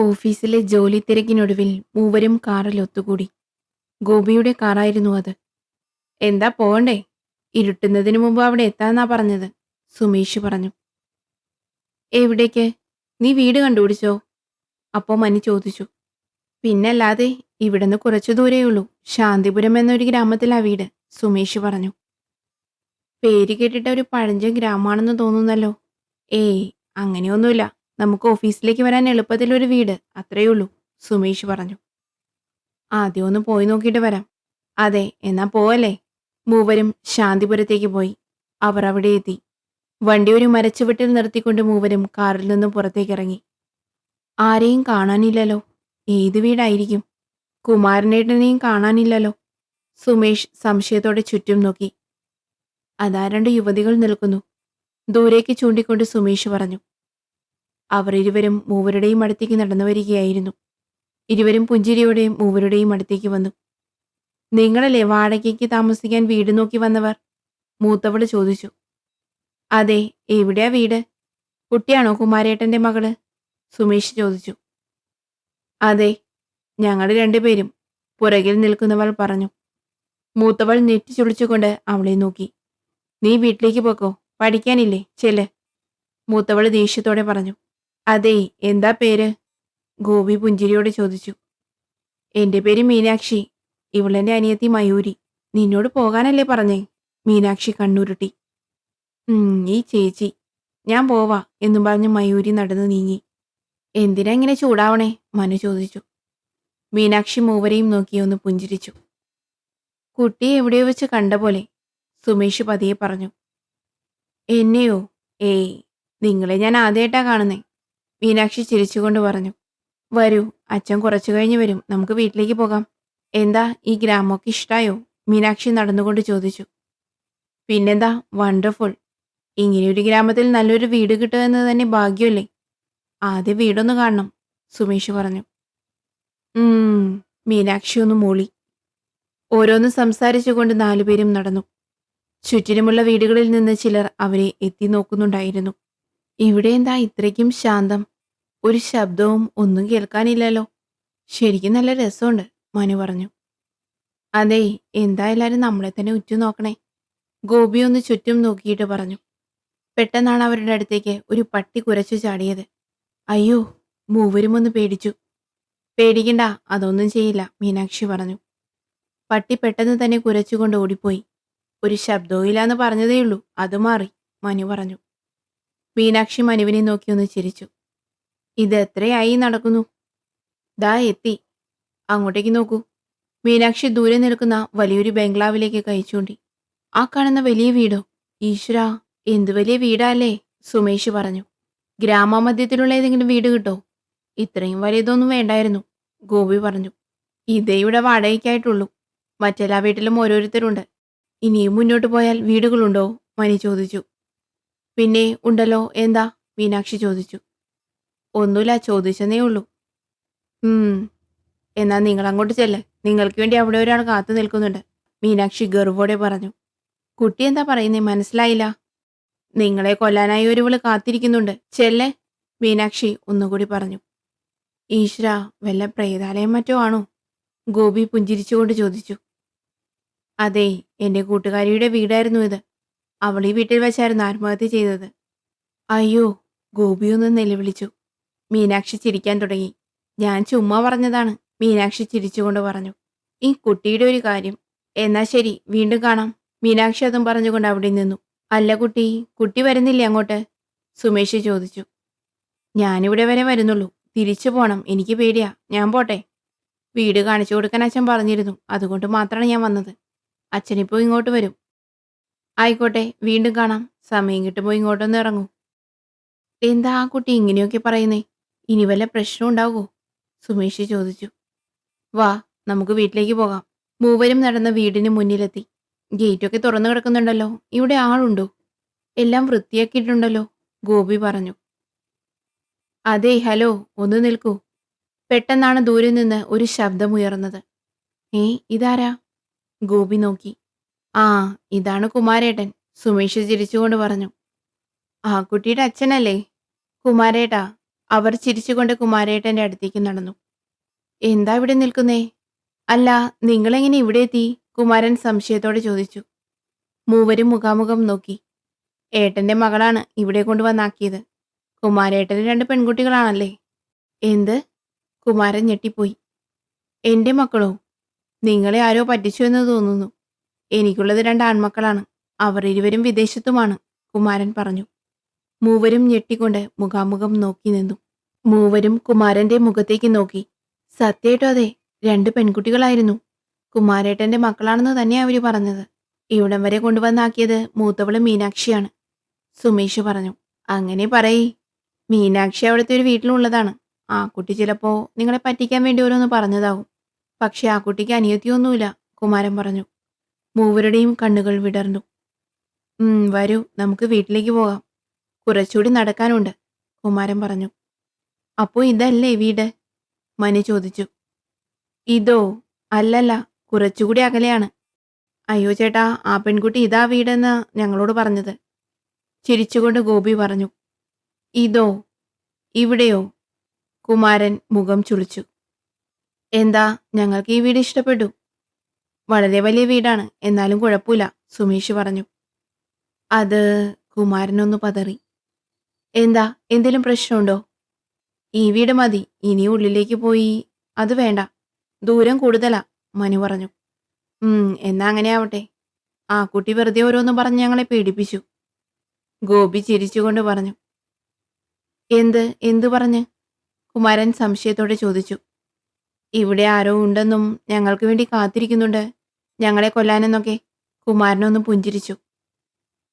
ഓഫീസിലെ ജോലി തിരക്കിനൊടുവിൽ മൂവരും കാറിൽ ഒത്തുകൂടി. ഗോപിയുടെ കാറായിരുന്നു അത്. എന്താ പോകണ്ടേ? ഇരുട്ടുന്നതിന് മുമ്പ് അവിടെ എത്താന്നാ പറഞ്ഞത്, സുമേഷ് പറഞ്ഞു. എവിടേക്ക്? നീ വീട് കണ്ടുപിടിച്ചോ? അപ്പോ മനു ചോദിച്ചു. പിന്നല്ലാതെ, ഇവിടുന്ന് കുറച്ചു ദൂരെയുള്ളൂ. ശാന്തിപുരം എന്നൊരു ഗ്രാമത്തിലാ വീട്, സുമേഷ് പറഞ്ഞു. പേര് കേട്ടിട്ട് ഒരു പഴഞ്ചൻ ഗ്രാമമാണെന്ന് തോന്നുന്നല്ലോ. ഏയ്, അങ്ങനെയൊന്നുമില്ല. നമുക്ക് ഓഫീസിലേക്ക് വരാൻ എളുപ്പത്തിലൊരു വീട്, അത്രയുള്ളൂ, സുമേഷ് പറഞ്ഞു. ആദ്യം ഒന്ന് പോയി നോക്കിയിട്ട് വരാം. അതെ, എന്നാ പോവല്ലേ? മൂവരും ശാന്തിപുരത്തേക്ക് പോയി. അവർ അവിടെ എത്തി. വണ്ടി ഒരു മരച്ചുവട്ടിൽ നിർത്തിക്കൊണ്ട് മൂവരും കാറിൽ നിന്നും പുറത്തേക്കിറങ്ങി. ആരെയും കാണാനില്ലല്ലോ. ഏത് വീടായിരിക്കും? കുമാരനേട്ടനെയും കാണാനില്ലല്ലോ. സുമേഷ് സംശയത്തോടെ ചുറ്റും നോക്കി. അതാ രണ്ട് യുവതികൾ നിൽക്കുന്നു, ദൂരേക്ക് ചൂണ്ടിക്കൊണ്ട് സുമേഷ് പറഞ്ഞു. അവർ ഇരുവരും മൂവരുടെയും അടുത്തേക്ക് നടന്നു വരികയായിരുന്നു. ഇരുവരും പുഞ്ചിരിയോടെയും മൂവരുടെയും അടുത്തേക്ക് വന്നു. നിങ്ങളല്ലേ വാടകയ്ക്ക് താമസിക്കാൻ വീട് നോക്കി വന്നവർ? മൂത്തവള് ചോദിച്ചു. അതെ, എവിടെയാ വീട്? കുട്ടിയാണോ കുമാരേട്ടന്റെ മകള്? സുമേഷ് ചോദിച്ചു. അതെ, ഞങ്ങൾ രണ്ടുപേരും, പുറകിൽ നിൽക്കുന്നവൾ പറഞ്ഞു. മൂത്തവൾ നെറ്റി ചുളിച്ചുകൊണ്ട് അവളെ നോക്കി. നീ വീട്ടിലേക്ക് പോക്കോ, പഠിക്കാനില്ലേ, ചെല്ല്, മൂത്തവള് ദേഷ്യത്തോടെ പറഞ്ഞു. അതെ, എന്താ പേര്? ഗോപി പുഞ്ചിരിയോടെ ചോദിച്ചു. എന്റെ പേര് മീനാക്ഷി. ഇവളെന്റെ അനിയത്തി മയൂരി. നിന്നോട് പോകാനല്ലേ പറഞ്ഞേ? മീനാക്ഷി കണ്ണുരുട്ടി. ഈ ചേച്ചി. ഞാൻ പോവാ എന്നും പറഞ്ഞ് മയൂരി നടന്നു നീങ്ങി. എന്തിനാ ഇങ്ങനെ ചൂടാവണേ? മനു ചോദിച്ചു. മീനാക്ഷി മൂവരെയും നോക്കി ഒന്ന് പുഞ്ചിരിച്ചു. കുട്ടിയെ എവിടെയോ വെച്ച് കണ്ട പോലെ, സുമേഷ് പതിയെ പറഞ്ഞു. എന്നെയോ? ഏയ്, നിങ്ങളെ ഞാൻ ആദ്യമായിട്ടാ കാണുന്നേ, മീനാക്ഷി ചിരിച്ചുകൊണ്ട് പറഞ്ഞു. വരൂ, അച്ഛൻ കുറച്ചു കഴിഞ്ഞ് വരും, നമുക്ക് വീട്ടിലേക്ക് പോകാം. എന്താ, ഈ ഗ്രാമമൊക്കെ ഇഷ്ടായോ? മീനാക്ഷി നടന്നുകൊണ്ട് ചോദിച്ചു. പിന്നെന്താ, വണ്ടർഫുൾ. ഇങ്ങനെയൊരു ഗ്രാമത്തിൽ നല്ലൊരു വീട് കിട്ടുക എന്ന് തന്നെ ഭാഗ്യമല്ലേ. ആദ്യം വീടൊന്ന് കാണണം, സുമേഷ് പറഞ്ഞു. മീനാക്ഷി ഒന്ന് മൂളി. ഓരോന്ന് സംസാരിച്ചുകൊണ്ട് നാലുപേരും നടന്നു. ചുറ്റിനുമുള്ള വീടുകളിൽ നിന്ന് ചിലർ അവരെ എത്തി നോക്കുന്നുണ്ടായിരുന്നു. ഇവിടെ എന്താ ഇത്രയ്ക്കും ശാന്തം? ഒരു ശബ്ദവും ഒന്നും കേൾക്കാനില്ലല്ലോ. ശരിക്കും നല്ല രസമുണ്ട്, മനു പറഞ്ഞു. അതെ, എന്താ എല്ലാരും നമ്മളെ തന്നെ ഉറ്റുനോക്കണേ, ഗോപി ഒന്ന് ചുറ്റും നോക്കിയിട്ട് പറഞ്ഞു. പെട്ടെന്നാണ് അവരുടെ അടുത്തേക്ക് ഒരു പട്ടി കുരച്ചു ചാടിയത്. അയ്യോ, മൂവരും ഒന്ന് പേടിച്ചു. പേടിക്കണ്ട, അതൊന്നും ചെയ്യില്ല, മീനാക്ഷി പറഞ്ഞു. പട്ടി പെട്ടെന്ന് തന്നെ കുരച്ചുകൊണ്ട് ഓടിപ്പോയി. ഒരു ശബ്ദവും ഇല്ലാന്ന് പറഞ്ഞതേയുള്ളൂ, അത് മാറി, മനു പറഞ്ഞു. മീനാക്ഷി മനുവിനെ നോക്കി ഒന്ന് ചിരിച്ചു. ഇത് എത്രയായി നടക്കുന്നു? ദാ എത്തി, അങ്ങോട്ടേക്ക് നോക്കൂ. മീനാക്ഷി ദൂരെ നിൽക്കുന്ന വലിയൊരു ബംഗ്ലാവിലേക്ക് കൈ ചൂണ്ടി. ആ കാണുന്ന വലിയ വീടോ? ഈശ്വരാ, എന്തു വലിയ വീടാ അല്ലേ, സുമേഷ് പറഞ്ഞു. ഗ്രാമമധ്യത്തിലുള്ള ഏതെങ്കിലും വീട് കിട്ടോ? ഇത്രയും വലിയതൊന്നും വേണ്ടായിരുന്നു, ഗോപി പറഞ്ഞു. ഇതേ ഇവിടെ വാടകയ്ക്കായിട്ടുള്ളൂ. മറ്റെല്ലാ വീട്ടിലും ഓരോരുത്തരുണ്ട്. ഇനിയും മുന്നോട്ട് പോയാൽ വീടുകളുണ്ടോ? മനു ചോദിച്ചു. പിന്നെ ഉണ്ടല്ലോ, എന്താ? മീനാക്ഷി ചോദിച്ചു. ഒന്നുമില്ല, ചോദിച്ചെന്നേ ഉള്ളൂ. എന്നാ നിങ്ങൾ അങ്ങോട്ട് ചെല്ല്, നിങ്ങൾക്ക് വേണ്ടി അവിടെ ഒരാൾ കാത്തു നിൽക്കുന്നുണ്ട്, മീനാക്ഷി ഗർവോടെ പറഞ്ഞു. കുട്ടി എന്താ പറയുന്നേ, മനസ്സിലായില്ല. നിങ്ങളെ കൊല്ലാനായി ഒരുവള് കാത്തിരിക്കുന്നുണ്ട്, ചെല്ല്, മീനാക്ഷി ഒന്നുകൂടി പറഞ്ഞു. ഈശ്വര, വല്ല പ്രേതാലയം മറ്റോ ആണോ? ഗോപി പുഞ്ചിരിച്ചുകൊണ്ട് ചോദിച്ചു. അതെ, എന്റെ കൂട്ടുകാരിയുടെ വീടായിരുന്നു ഇത്. അവൾ ഈ വീട്ടിൽ വെച്ചായിരുന്നു ആത്മഹത്യ ചെയ്തത്. അയ്യോ, ഗോപിയൊന്ന് നിലവിളിച്ചു. മീനാക്ഷി ചിരിക്കാൻ തുടങ്ങി. ഞാൻ ചുമ്മാ പറഞ്ഞതാണ്, മീനാക്ഷി ചിരിച്ചുകൊണ്ട് പറഞ്ഞു. ഈ കുട്ടിയുടെ ഒരു കാര്യം. എന്നാ ശരി, വീണ്ടും കാണാം, മീനാക്ഷി അതും പറഞ്ഞുകൊണ്ട് അവിടെ നിന്നു. അല്ല കുട്ടി, കുട്ടി വരുന്നില്ലേ അങ്ങോട്ട്? സുമേഷ് ചോദിച്ചു. ഞാനിവിടെ വരെ വരുന്നുള്ളൂ, തിരിച്ചു പോണം, എനിക്ക് പേടിയാ, ഞാൻ പോട്ടെ. വീട് കാണിച്ചു കൊടുക്കാൻ അച്ഛൻ പറഞ്ഞിരുന്നു, അതുകൊണ്ട് മാത്രമാണ് ഞാൻ വന്നത്. അച്ഛനിപ്പോ ഇങ്ങോട്ട് വരും. ആയിക്കോട്ടെ, വീണ്ടും കാണാം, സമയം കിട്ടുമ്പോൾ ഇങ്ങോട്ടൊന്ന് ഇറങ്ങൂ. എന്താ ആ കുട്ടി ഇങ്ങനെയൊക്കെ പറയുന്നേ? ഇനി വല്ല പ്രശ്നം ഉണ്ടാവോ? സുമേഷ് ചോദിച്ചു. വാ, നമുക്ക് വീട്ടിലേക്ക് പോകാം. മൂവരും നടന്ന വീടിന് മുന്നിലെത്തി. ഗേറ്റൊക്കെ തുറന്നു കിടക്കുന്നുണ്ടല്ലോ, ഇവിടെ ആളുണ്ടോ? എല്ലാം വൃത്തിയാക്കിയിട്ടുണ്ടല്ലോ, ഗോപി പറഞ്ഞു. അതെ, ഹലോ, ഒന്ന് നിൽക്കൂ. പെട്ടെന്നാണ് ദൂരെ നിന്ന് ഒരു ശബ്ദമുയർന്നത്. ഇതാരാ? ഗോപി നോക്കി. ആ, ഇതാണ് കുമാരേട്ടൻ, സുമേഷ് ചിരിച്ചുകൊണ്ട് പറഞ്ഞു. ആ കുട്ടിയുടെ അച്ഛനല്ലേ? കുമാരേട്ടാ, അവർ ചിരിച്ചുകൊണ്ട് കുമാരേട്ടന്റെ അടുത്തേക്ക് നടന്നു. എന്താ ഇവിടെ നിൽക്കുന്നേ? അല്ല, നിങ്ങളെങ്ങനെ ഇവിടെ എത്തി? കുമാരൻ സംശയത്തോടെ ചോദിച്ചു. മൂവരും മുഖാമുഖം നോക്കി. ഏട്ടന്റെ മകളാണ് ഇവിടെ കൊണ്ടുവന്നാക്കിയത്. കുമാരേട്ടന് 2 പെൺകുട്ടികളാണല്ലേ? എന്ത്? കുമാരൻ ഞെട്ടിപ്പോയി. എന്റെ മക്കളോ? നിങ്ങളെ ആരോ പറ്റിച്ചു എന്ന് തോന്നുന്നു. എനിക്കുള്ളത് 2 ആൺമക്കളാണ്. അവർ ഇരുവരും വിദേശത്തുമാണ്, കുമാരൻ പറഞ്ഞു. മൂവരും ഞെട്ടിക്കൊണ്ട് മുഖാമുഖം നോക്കി നിന്നു. മൂവരും കുമാരന്റെ മുഖത്തേക്ക് നോക്കി. സത്യമായിട്ടും അതെ, 2 പെൺകുട്ടികളായിരുന്നു. കുമാരേട്ടന്റെ മക്കളാണെന്ന് തന്നെയാ അവര് പറഞ്ഞത്. ഇവിടം വരെ കൊണ്ടുവന്നാക്കിയത് മൂത്തവള് മീനാക്ഷിയാണ്, സുമേഷ് പറഞ്ഞു. അങ്ങനെ പറയ്. മീനാക്ഷി അവിടുത്തെ ഒരു വീട്ടിലുള്ളതാണ്. ആ കുട്ടി ചിലപ്പോ നിങ്ങളെ പറ്റിക്കാൻ വേണ്ടി ഓരോന്ന് പറഞ്ഞതാവും. പക്ഷെ ആ കുട്ടിക്ക് അനിയത്തിയൊന്നുമില്ല, കുമാരൻ പറഞ്ഞു. മൂവരുടെയും കണ്ണുകൾ വിടർന്നു. വരൂ, നമുക്ക് വീട്ടിലേക്ക് പോകാം. കുറച്ചുകൂടി നടക്കാനുണ്ട്, കുമാരൻ പറഞ്ഞു. അപ്പോ ഇതല്ലേ വീട്? മനു ചോദിച്ചു. ഇതോ? അല്ലല്ല, കുറച്ചുകൂടി അകലെയാണ്. അയ്യോ ചേട്ടാ, ആ പെൺകുട്ടി ഇതാ വീടെന്ന് ഞങ്ങളോട് പറഞ്ഞത്, ചിരിച്ചുകൊണ്ട് ഗോപി പറഞ്ഞു. ഇതോ? ഇവിടെയോ? കുമാരൻ മുഖം ചുളിച്ചു. എന്താ, ഞങ്ങൾക്ക് ഈ വീട് ഇഷ്ടപ്പെട്ടു. വളരെ വലിയ വീടാണ്, എന്നാലും കുഴപ്പമില്ല, സുമേഷ് പറഞ്ഞു. അത് കുമാരനൊന്ന് പതറി. എന്താ, എന്തെങ്കിലും പ്രശ്നമുണ്ടോ? ഈ വീട് മതി, ഇനി ഉള്ളിലേക്ക് പോയി. അത് വേണ്ട, ദൂരം കൂടുതലാ, മനു പറഞ്ഞു. എന്നാ അങ്ങനെ ആവട്ടെ. ആ കുട്ടി വെറുതെ ഓരോന്നും പറഞ്ഞ് ഞങ്ങളെ പേടിപ്പിച്ചു, ഗോപി ചിരിച്ചുകൊണ്ട് പറഞ്ഞു. എന്ത് പറഞ്ഞ്? കുമാരൻ സംശയത്തോടെ ചോദിച്ചു. ഇവിടെ ആരോ ഉണ്ടെന്നും ഞങ്ങൾക്ക് വേണ്ടി കാത്തിരിക്കുന്നുണ്ട്, ഞങ്ങളെ കൊല്ലാനെന്നൊക്കെ, കുമാരനൊന്ന് പുഞ്ചിരിച്ചു.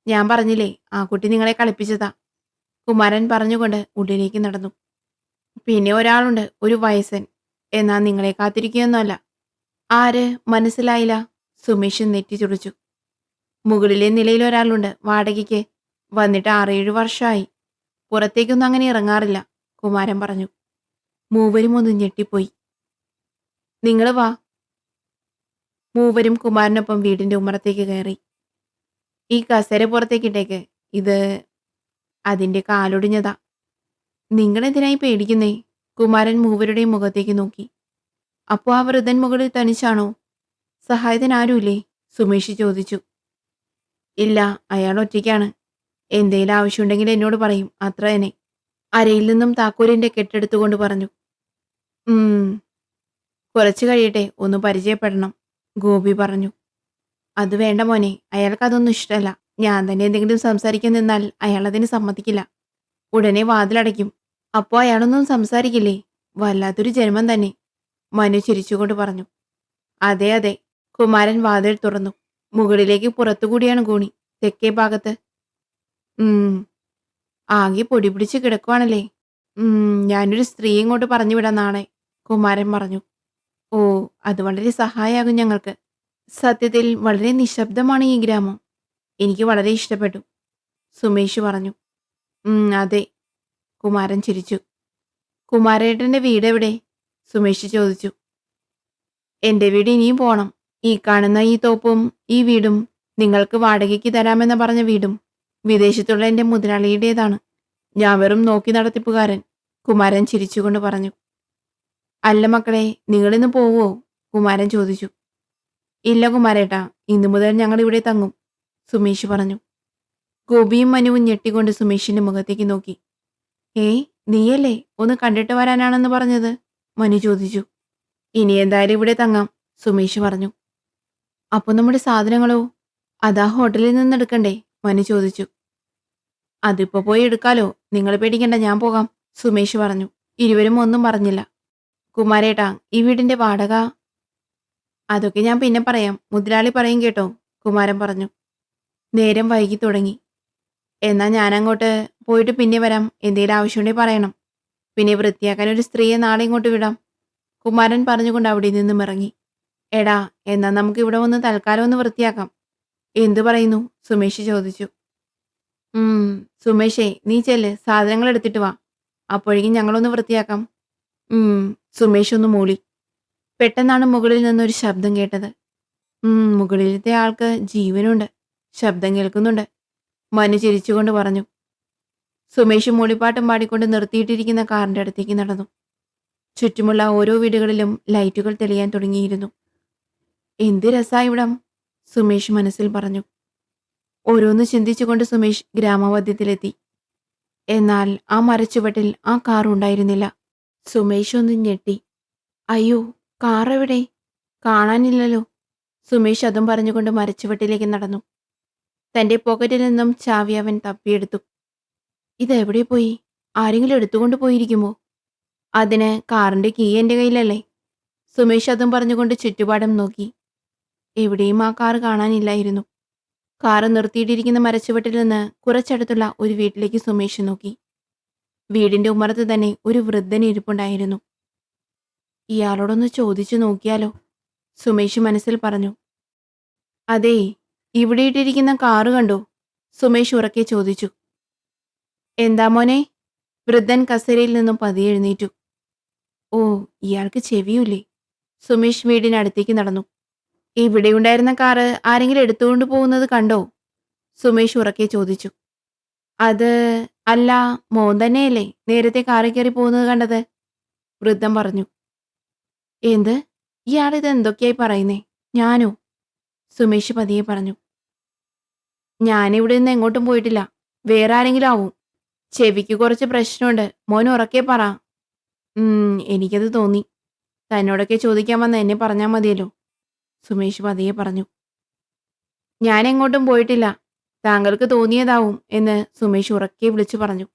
ഞാൻ പറഞ്ഞില്ലേ, ആ കുട്ടി നിങ്ങളെ കളിപ്പിച്ചതാ, കുമാരൻ പറഞ്ഞുകൊണ്ട് ഉള്ളിലേക്ക് നടന്നു. പിന്നെ ഒരാളുണ്ട്, ഒരു വയസ്സൻ. എന്നാ നിങ്ങളെ കാത്തിരിക്കുകയൊന്നുമല്ല. ആര്? മനസ്സിലായില്ല, സുമേഷ് നെറ്റി ചുളിച്ചു. മുകളിലെ നിലയിൽ ഒരാളുണ്ട്, വാടകയ്ക്ക്. വന്നിട്ട് 6-7 വർഷമായി. പുറത്തേക്കൊന്നും അങ്ങനെ ഇറങ്ങാറില്ല, കുമാരൻ പറഞ്ഞു. മൂവരും ഒന്ന് ഞെട്ടിപ്പോയി. നിങ്ങൾ വാ. മൂവരും കുമാരനൊപ്പം വീടിന്റെ ഉമ്മറത്തേക്ക് കയറി. ഈ കസേര പുറത്തേക്കിട്ടേക്ക്. ഇത് അതിന്റെ കാലൊടിഞ്ഞതാ. നിങ്ങളെന്തിനായി പേടിക്കുന്നേ? കുമാരൻ മൂവരുടെയും മുഖത്തേക്ക് നോക്കി. അപ്പോ ആ വൃദ്ധൻ മുകളിൽ തനിച്ചാണോ? സഹായത്തിന് ആരുമില്ലേ? സുമേഷ് ചോദിച്ചു. ഇല്ല, അയാൾ ഒറ്റയ്ക്കാണ്. എന്തേലും ആവശ്യമുണ്ടെങ്കിൽ എന്നോട് പറയും, അത്ര തന്നെ. അരയിൽ നിന്നും താക്കോലിന്റെ കെട്ടെടുത്തുകൊണ്ട് പറഞ്ഞു. കുറച്ചു കഴിയട്ടെ, ഒന്ന് പരിചയപ്പെടണം, ഗോപി പറഞ്ഞു. അത് വേണ്ട മോനെ, അയാൾക്കതൊന്നും ഇഷ്ടമല്ല. ഞാൻ തന്നെ എന്തെങ്കിലും സംസാരിക്കാൻ നിന്നാൽ അയാൾ അതിന് സമ്മതിക്കില്ല. ഉടനെ വാതിലടയ്ക്കും. അപ്പോ അയാളൊന്നും സംസാരിക്കില്ലേ? വല്ലാത്തൊരു ജന്മം തന്നെ, മനു ചിരിച്ചുകൊണ്ട് പറഞ്ഞു. അതെ അതെ, കുമാരൻ വാതിൽ തുറന്നു. മുകളിലേക്ക് പുറത്തുകൂടിയാണ് കോണി, തെക്കേ ഭാഗത്ത്. ആകെ പൊടി പിടിച്ച് കിടക്കുവാണല്ലേ. ഞാനൊരു സ്ത്രീ ഇങ്ങോട്ട് പറഞ്ഞു വിടാം നാളെ, കുമാരൻ പറഞ്ഞു. ഓ, അത് വളരെ സഹായമാകും ഞങ്ങൾക്ക്. സത്യത്തിൽ വളരെ നിശബ്ദമാണ് ഈ ഗ്രാമം. എനിക്ക് വളരെ ഇഷ്ടപ്പെട്ടു, സുമേഷ് പറഞ്ഞു. അതെ, കുമാരൻ ചിരിച്ചു. കുമാരേട്ടന്റെ വീട് എവിടെ? സുമേഷ് ചോദിച്ചു. എന്റെ വീട് ഇനിയും പോണം. ഈ കാണുന്ന ഈ തോപ്പും ഈ വീടും നിങ്ങൾക്ക് വാടകയ്ക്ക് തരാമെന്ന് പറഞ്ഞ വീടും വിദേശത്തുള്ള എന്റെ മുതലാളിയുടേതാണ്. ഞാൻ വെറും നോക്കി നടത്തിപ്പുകാരൻ, കുമാരൻ ചിരിച്ചുകൊണ്ട് പറഞ്ഞു. അല്ല മക്കളെ, നിങ്ങളിന്ന് പോവോ? കുമാരൻ ചോദിച്ചു. ഇല്ല കുമാരേട്ടാ, ഇന്നു മുതൽ ഞങ്ങൾ ഇവിടെ തങ്ങും, സുമേഷ് പറഞ്ഞു. ഗോപിയും മനുവും ഞെട്ടിക്കൊണ്ട് സുമേഷിന്റെ മുഖത്തേക്ക് നോക്കി. നീയല്ലേ ഒന്ന് കണ്ടിട്ട് വരാനാണെന്ന് പറഞ്ഞത്? മനു ചോദിച്ചു. ഇനി എന്തായാലും ഇവിടെ തങ്ങാം, സുമേഷ് പറഞ്ഞു. അപ്പൊ നമ്മുടെ സാധനങ്ങളോ? അതാ ഹോട്ടലിൽ നിന്ന് എടുക്കണ്ടേ? മനു ചോദിച്ചു. അതിപ്പോ പോയി എടുക്കാലോ, നിങ്ങൾ പേടിക്കണ്ട, ഞാൻ പോകാം, സുമേഷ് പറഞ്ഞു. ഇരുവരും ഒന്നും പറഞ്ഞില്ല. കുമാരേട്ടാ, ഈ വീടിന്റെ വാടക? അതൊക്കെ ഞാൻ പിന്നെ പറയാം, മുതലാളി പറയും കേട്ടോ, കുമാരൻ പറഞ്ഞു. നേരം വൈകി തുടങ്ങി. എന്നാ ഞാനങ്ങോട്ട് പോയിട്ട് പിന്നെ വരാം, എന്തേലും ആവശ്യമുണ്ടെങ്കിൽ പറയണം. പിന്നെ വൃത്തിയാക്കാൻ ഒരു സ്ത്രീയെ നാളെ ഇങ്ങോട്ട് വിടാം, കുമാരൻ പറഞ്ഞുകൊണ്ട് അവിടെ നിന്നും ഇറങ്ങി. എടാ, എന്നാ നമുക്ക് ഇവിടെ ഒന്ന് തൽക്കാലം ഒന്ന് വൃത്തിയാക്കാം. എന്തു പറയുന്നു? സുമേഷ് ചോദിച്ചു. സുമേഷേ, നീ ചെല്ല്, സാധനങ്ങൾ എടുത്തിട്ട് വാ. അപ്പോഴേക്കും ഞങ്ങളൊന്ന് വൃത്തിയാക്കാം. സുമേഷ് ഒന്ന് മൂളി. പെട്ടെന്നാണ് മുകളിൽ നിന്നൊരു ശബ്ദം കേട്ടത്. മുകളിലത്തെ ആൾക്ക് ജീവനുണ്ട്, ശബ്ദം കേൾക്കുന്നുണ്ട്, മനു ചിരിച്ചുകൊണ്ട് പറഞ്ഞു. സുമേഷ് മൂളിപ്പാട്ടും പാടിക്കൊണ്ട് നിർത്തിയിട്ടിരിക്കുന്ന കാറിന്റെ അടുത്തേക്ക് നടന്നു. ചുറ്റുമുള്ള ഓരോ വീടുകളിലും ലൈറ്റുകൾ തെളിയാൻ തുടങ്ങിയിരുന്നു. എന്ത് രസാ ഇവിടം, സുമേഷ് മനസ്സിൽ പറഞ്ഞു. ഓരോന്ന് ചിന്തിച്ചുകൊണ്ട് സുമേഷ് ഗ്രാമമധ്യത്തിലെത്തി. എന്നാൽ ആ മരച്ചുവട്ടിൽ ആ കാർ ഉണ്ടായിരുന്നില്ല. സുമേഷ് ഒന്ന് ഞെട്ടി. അയ്യോ, കാർ എവിടെ? കാണാനില്ലല്ലോ. സുമേഷ് അതും പറഞ്ഞുകൊണ്ട് മരച്ചുവട്ടിലേക്ക് നടന്നു. തന്റെ പോക്കറ്റിൽ നിന്നും ചാവി അവൻ തപ്പിയെടുത്തു. ഇതെവിടെ പോയി? ആരെങ്കിലും എടുത്തുകൊണ്ട് പോയിരിക്കുമോ? അതിന് കാറിന്റെ കീ എന്റെ കയ്യിലല്ലേ. സുമേഷ് അതും പറഞ്ഞുകൊണ്ട് ചുറ്റുപാടും നോക്കി. എവിടെയും ആ കാർ കാണാനില്ലായിരുന്നു. കാറ് നിർത്തിയിട്ടിരിക്കുന്ന മരച്ചുവട്ടിൽ നിന്ന് കുറച്ചടുത്തുള്ള ഒരു വീട്ടിലേക്ക് സുമേഷ് നോക്കി. വീടിന്റെ ഉമ്മറത്ത് തന്നെ ഒരു വൃദ്ധൻ ഇരിപ്പുണ്ടായിരുന്നു. ഇയാളോടൊന്ന് ചോദിച്ചു നോക്കിയാലോ, സുമേഷ് മനസ്സിൽ പറഞ്ഞു. അതേ, ഇവിടെ ഇട്ടിരിക്കുന്ന കാറ് കണ്ടോ? സുമേഷ് ഉറക്കെ ചോദിച്ചു. എന്താ മോനെ? വൃദ്ധൻ കസേരയിൽ നിന്നും പതിയെ എഴുന്നേറ്റു. ഓ, ഇയാൾക്ക് ചെവിയൂലേ? സുമേഷ് വീടിനടുത്തേക്ക് നടന്നു. ഇവിടെയുണ്ടായിരുന്ന കാറ് ആരെങ്കിലും എടുത്തുകൊണ്ട് പോകുന്നത് കണ്ടോ? സുമേഷ് ഉറക്കെ ചോദിച്ചു. അത് അല്ല, മോൻ തന്നെയല്ലേ നേരത്തെ കാറിൽ കയറി പോകുന്നത് കണ്ടത്? വൃദ്ധൻ പറഞ്ഞു. എന്ത്? ഇയാളിത് എന്തൊക്കെയായി പറയുന്നേ? ഞാനോ? സുമേഷ് പതിയെ പറഞ്ഞു. ഞാനിവിടെ നിന്ന് എങ്ങോട്ടും പോയിട്ടില്ല. വേറെ ആരെങ്കിലും ആവും. ചെവിക്ക് കുറച്ച് പ്രശ്നമുണ്ട്. മോൻ ഉറക്കെ പറ. എനിക്കത് തോന്നി. തന്നോടൊക്കെ ചോദിക്കാൻ വന്ന എന്നെ പറഞ്ഞാൽ മതിയല്ലോ, സുമേഷ് പതിയെ പറഞ്ഞു. ഞാൻ എങ്ങോട്ടും പോയിട്ടില്ല. താങ്കൾക്ക് തോന്നിയതാവും എന്ന് സുമേഷ് ഉറക്കെ വിളിച്ചു പറഞ്ഞു.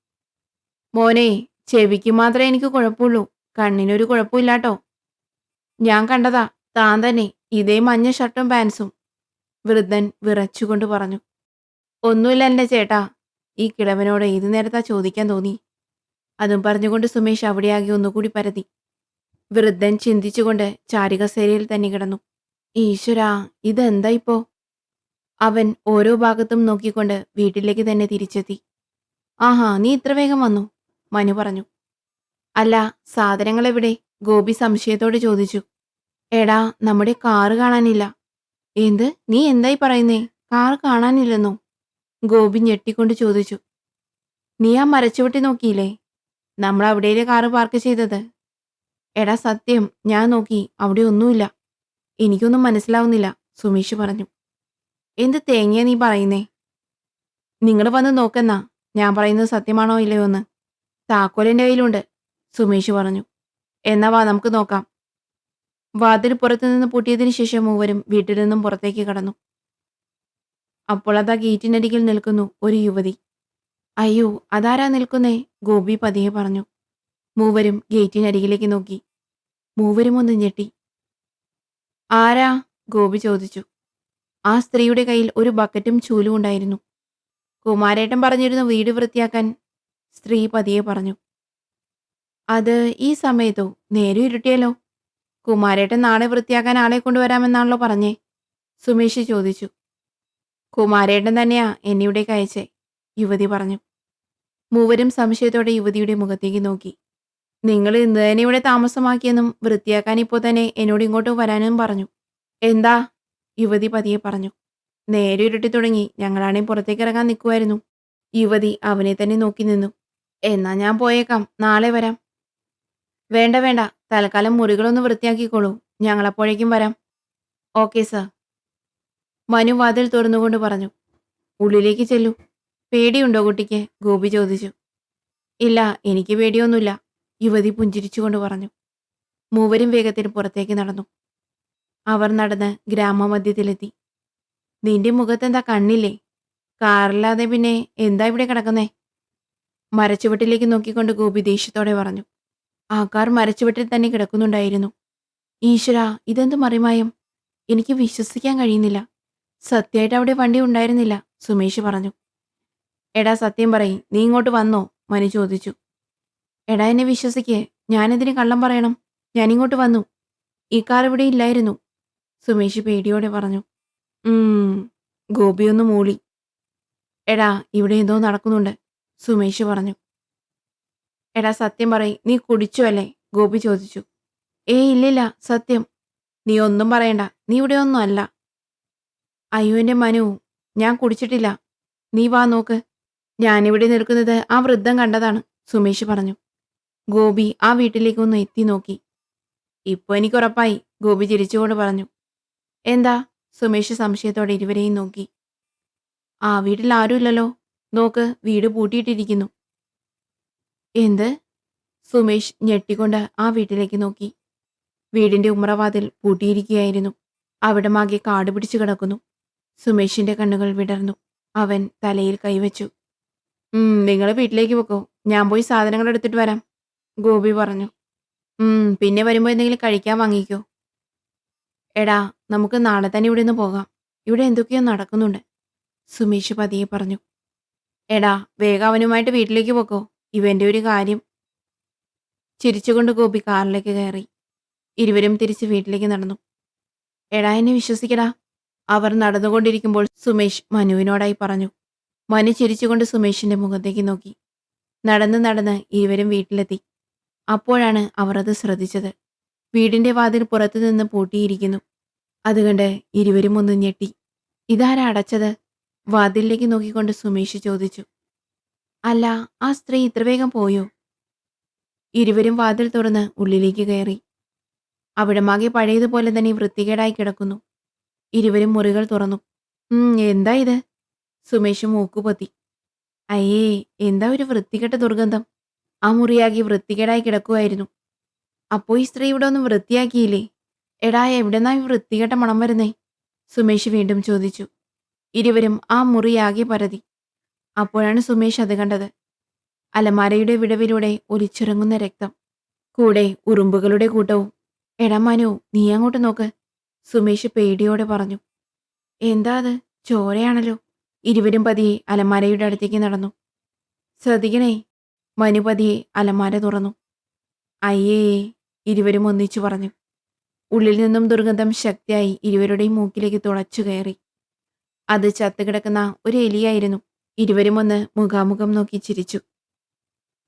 മോനെ, ചെവിക്ക് മാത്രമേ എനിക്ക് കുഴപ്പമുള്ളൂ. കണ്ണിനൊരു കുഴപ്പമില്ലാട്ടോ. ഞാൻ കണ്ടതാ, താൻ തന്നെ ഇതേ മഞ്ഞ ഷർട്ടും പാൻസും, വൃദ്ധൻ വിറച്ചുകൊണ്ട് പറഞ്ഞു. ഒന്നുമില്ല എൻ്റെ ചേട്ടാ. ഈ കിളവനോട് ഏതു നേരത്താ ചോദിക്കാൻ തോന്നി? അതും പറഞ്ഞുകൊണ്ട് സുമേഷ് അവിടെയാകെ ഒന്നുകൂടി പരതി. വൃദ്ധൻ ചിന്തിച്ചുകൊണ്ട് ചാരികസേരയിൽ തന്നെ കിടന്നു. ഈശ്വരാ, ഇതെന്താ ഇപ്പോ? അവൻ ഓരോ ഭാഗത്തും നോക്കിക്കൊണ്ട് വീട്ടിലേക്ക് തന്നെ തിരിച്ചെത്തി. ആഹാ, നീ ഇത്ര വേഗം വന്നു, മനു പറഞ്ഞു. അല്ല, സാധനങ്ങൾ എവിടെ? ഗോപി സംശയത്തോടെ ചോദിച്ചു. എടാ, നമ്മുടെ കാറ് കാണാനില്ല. എന്ത്? നീ എന്തായി പറയുന്നേ? കാർ കാണാനില്ലെന്നോ? ഗോപി ഞെട്ടിക്കൊണ്ട് ചോദിച്ചു. നീ ആ മരച്ചുവട്ടി നോക്കിയില്ലേ? നമ്മൾ അവിടെയല്ലേ കാറ് പാർക്ക് ചെയ്തത്? എടാ സത്യം, ഞാൻ നോക്കി, അവിടെ ഒന്നുമില്ല. എനിക്കൊന്നും മനസ്സിലാവുന്നില്ല, സുമേഷ് പറഞ്ഞു. എന്ത് തേങ്ങയാ നീ പറയുന്നേ? നിങ്ങൾ വന്ന് നോക്കെന്നാ, ഞാൻ പറയുന്നത് സത്യമാണോ ഇല്ലയോ എന്ന്. താക്കോൽ എൻ്റെ കയ്യിലുണ്ട്, സുമേഷ് പറഞ്ഞു. എന്നാ വാ, നമുക്ക് നോക്കാം. വാതിൽ പുറത്തുനിന്ന് പൂട്ടിയതിനു ശേഷം മൂവരും വീട്ടിൽ നിന്നും പുറത്തേക്ക് കടന്നു. അപ്പോൾ അതാ ഗേറ്റിനരികിൽ നിൽക്കുന്നു ഒരു യുവതി. അയ്യോ, അതാരാ നിൽക്കുന്നേ? ഗോപി പതിയെ പറഞ്ഞു. മൂവരും ഗേറ്റിനരികിലേക്ക് നോക്കി. മൂവരും ഒന്ന് ഞെട്ടി. ആരാ? ഗോപി ചോദിച്ചു. ആ സ്ത്രീയുടെ കയ്യിൽ ഒരു ബക്കറ്റും ചൂലും ഉണ്ടായിരുന്നു. കുമാരേട്ടൻ പറഞ്ഞിരുന്നു വീട് വൃത്തിയാക്കാൻ, സ്ത്രീ പതിയെ പറഞ്ഞു. അത് ഈ സമയത്തോ? നേരം ഇരുട്ടിയല്ലോ. കുമാരേട്ടൻ നാളെ വൃത്തിയാക്കാൻ ആളെ കൊണ്ടുവരാമെന്നാണല്ലോ പറഞ്ഞേ, സുമേഷ് ചോദിച്ചു. കുമാരേട്ടൻ തന്നെയാ എന്നെ ഇവിടേക്ക് അയച്ചേ, യുവതി പറഞ്ഞു. മൂവരും സംശയത്തോടെ യുവതിയുടെ മുഖത്തേക്ക് നോക്കി. നിങ്ങൾ ഇന്ന് തന്നെ ഇവിടെ താമസമാക്കിയെന്നും വൃത്തിയാക്കാൻ ഇപ്പോൾ തന്നെ എന്നോട് ഇങ്ങോട്ട് വരാനും പറഞ്ഞു. എന്താ? യുവതി പതിയെ പറഞ്ഞു. നേരെ ഇരുട്ടി തുടങ്ങി, ഞങ്ങളാണെങ്കിൽ പുറത്തേക്ക് ഇറങ്ങാൻ നിൽക്കുമായിരുന്നു. യുവതി അവനെ തന്നെ നോക്കി നിന്നു. എന്നാ ഞാൻ പോയേക്കാം, നാളെ വരാം. വേണ്ട വേണ്ട, തൽക്കാലം മുറികളൊന്ന് വൃത്തിയാക്കിക്കോളൂ, ഞങ്ങളപ്പോഴേക്കും വരാം. ഓക്കെ സർ, മനു വാതിൽ തുറന്നുകൊണ്ട് പറഞ്ഞു. ഉള്ളിലേക്ക് ചെല്ലൂ. പേടിയുണ്ടോ കുട്ടിക്ക്? ഗോപി ചോദിച്ചു. ഇല്ല, എനിക്ക് പേടിയൊന്നുമില്ല, യുവതി പുഞ്ചിരിച്ചുകൊണ്ട് പറഞ്ഞു. മൂവരും വേഗത്തിൽ പുറത്തേക്ക് നടന്നു. അവർ നടന്ന് ഗ്രാമമധ്യത്തിലെത്തി. നിന്റെ മുഖത്തെന്താ കണ്ണില്ലേ? കാറില്ലാതെ പിന്നെ എന്താ ഇവിടെ കിടക്കുന്നേ? മരച്ചുവട്ടിലേക്ക് നോക്കിക്കൊണ്ട് ഗോപി ദേഷ്യത്തോടെ പറഞ്ഞു. ആ കാർ മരച്ചുവട്ടിൽ തന്നെ കിടക്കുന്നുണ്ടായിരുന്നു. ഈശ്വരാ, ഇതെന്ത് മറിമായം! എനിക്ക് വിശ്വസിക്കാൻ കഴിയുന്നില്ല. സത്യമായിട്ട് അവിടെ വണ്ടി ഉണ്ടായിരുന്നില്ല, സുമേഷ് പറഞ്ഞു. എടാ സത്യം പറയ്, നീ ഇങ്ങോട്ട് വന്നോ? മനു ചോദിച്ചു. എടാ എന്നെ വിശ്വസിക്കേ, ഞാനെന്തിന് കള്ളം പറയണം? ഞാനിങ്ങോട്ട് വന്നു. ഈ കാർ ഇവിടെ ഇല്ലായിരുന്നു, സുമേഷ് പേടിയോടെ പറഞ്ഞു. ഗോപിയൊന്ന് മൂളി. എടാ, ഇവിടെ എന്തോ നടക്കുന്നുണ്ട്, സുമേഷ് പറഞ്ഞു. എടാ സത്യം പറയ്, നീ കുടിച്ചു അല്ലേ? ഗോപി ചോദിച്ചു. ഇല്ലില്ല, സത്യം. നീ ഒന്നും പറയണ്ട, നീ ഇവിടെ ഒന്നും അല്ല. അയ്യോ എൻ്റെ മനു, ഞാൻ കുടിച്ചിട്ടില്ല. നീ വാ നോക്ക്. ഞാനിവിടെ നിൽക്കുന്നത് ആ വൃദ്ധം കണ്ടതാണ്, സുമേഷ് പറഞ്ഞു. ഗോപി ആ വീട്ടിലേക്കൊന്ന് എത്തി നോക്കി. ഇപ്പൊ എനിക്ക് ഉറപ്പായി, ഗോപി ചിരിച്ചുകൊണ്ട് പറഞ്ഞു. എന്താ? സുമേഷ് സംശയത്തോടെ ഇരുവരെയും നോക്കി. ആ വീട്ടിൽ ആരുമില്ലല്ലോ. നോക്ക്, വീട് പൂട്ടിയിട്ടിരിക്കുന്നു. എന്ത്? സുമേഷ് ഞെട്ടിക്കൊണ്ട് ആ വീട്ടിലേക്ക് നോക്കി. വീടിന്റെ ഉമ്മറവാതിൽ പൂട്ടിയിരിക്കുകയായിരുന്നു. അവിടമാകെ കാട് പിടിച്ചു കിടക്കുന്നു. സുമേഷിന്റെ കണ്ണുകൾ വിടർന്നു. അവൻ തലയിൽ കൈവച്ചു. നിങ്ങൾ വീട്ടിലേക്ക് പൊക്കോ, ഞാൻ പോയി സാധനങ്ങൾ എടുത്തിട്ട് വരാം, ഗോപി പറഞ്ഞു. പിന്നെ വരുമ്പോൾ എന്തെങ്കിലും കഴിക്കാൻ വാങ്ങിക്കോ. എടാ, നമുക്ക് നാളെ തന്നെ ഇവിടെ നിന്ന് പോകാം. ഇവിടെ എന്തൊക്കെയോ നടക്കുന്നുണ്ട്, സുമേഷ് പതിയെ പറഞ്ഞു. എടാ, വേഗം അവനുമായിട്ട് വീട്ടിലേക്ക് പൊക്കോ, ഇവന്റെ ഒരു കാര്യം. ചിരിച്ചുകൊണ്ട് ഗോപി കാറിലേക്ക് കയറി. ഇരുവരും തിരിച്ച് വീട്ടിലേക്ക് നടന്നു. എടാ, എന്നെ വിശ്വസിക്കടാ, അവർ നടന്നുകൊണ്ടിരിക്കുമ്പോൾ സുമേഷ് മനുവിനോടായി പറഞ്ഞു. മനു ചിരിച്ചുകൊണ്ട് സുമേഷിന്റെ മുഖത്തേക്ക് നോക്കി. നടന്ന് നടന്ന് ഇരുവരും വീട്ടിലെത്തി. അപ്പോഴാണ് അവർ അത് ശ്രദ്ധിച്ചത്. വീടിന്റെ വാതിൽ പുറത്തുനിന്ന് പൂട്ടിയിരിക്കുന്നു. അതുകണ്ട് ഇരുവരും ഒന്ന് ഞെട്ടി. ഇതാരാ അടച്ചത്? വാതിലിലേക്ക് നോക്കിക്കൊണ്ട് സുമേഷ് ചോദിച്ചു. അല്ല, ആ സ്ത്രീ ഇത്ര വേഗം പോയോ? ഇരുവരും വാതിൽ തുറന്ന് ഉള്ളിലേക്ക് കയറി. അവിടമാകെ പഴയതുപോലെ തന്നെ വൃത്തികേടായി കിടക്കുന്നു. ഇരുവരും മുറികൾ തുറന്നു. എന്താ ഇത്? സുമേഷ് മൂക്കുപൊത്തി. അയ്യേ, എന്താ ഒരു വൃത്തികെട്ട ദുർഗന്ധം. ആ മുറിയാകെ വൃത്തികേടായി കിടക്കുമായിരുന്നു. അപ്പോ ഈ സ്ത്രീ ഇവിടെ ഒന്നും വൃത്തിയാക്കിയില്ലേ? എടാ, എവിടെന്നാ ഈ വൃത്തികെട്ട മണം വരുന്നേ? സുമേഷ് വീണ്ടും ചോദിച്ചു. ഇരുവരും ആ മുറിയാകെ പരതി. അപ്പോഴാണ് സുമേഷ് അത് കണ്ടത്. അലമാരയുടെ വിടവിലൂടെ ഒലിച്ചിറങ്ങുന്ന രക്തം, കൂടെ ഉറുമ്പുകളുടെ കൂട്ടവും. എടാ മനു, നീ അങ്ങോട്ട് നോക്ക്, സുമേഷ് പേടിയോടെ പറഞ്ഞു. എന്താ അത്? ചോരയാണല്ലോ. ഇരുവരും പതിയെ അലമാരയുടെ അടുത്തേക്ക് നടന്നു. ശ്രദ്ധിക്കണേ, മനു പതിയെ അലമാര തുറന്നു. അയ്യേ, ഇരുവരും ഒന്നിച്ചു പറഞ്ഞു. ഉള്ളിൽ നിന്നും ദുർഗന്ധം ശക്തിയായി ഇരുവരുടെയും മൂക്കിലേക്ക് തുളച്ചു കയറി. അത് ചത്തുകിടക്കുന്ന ഒരു എലിയായിരുന്നു. ഇരുവരും ഒന്ന് മുഖാമുഖം നോക്കി ചിരിച്ചു.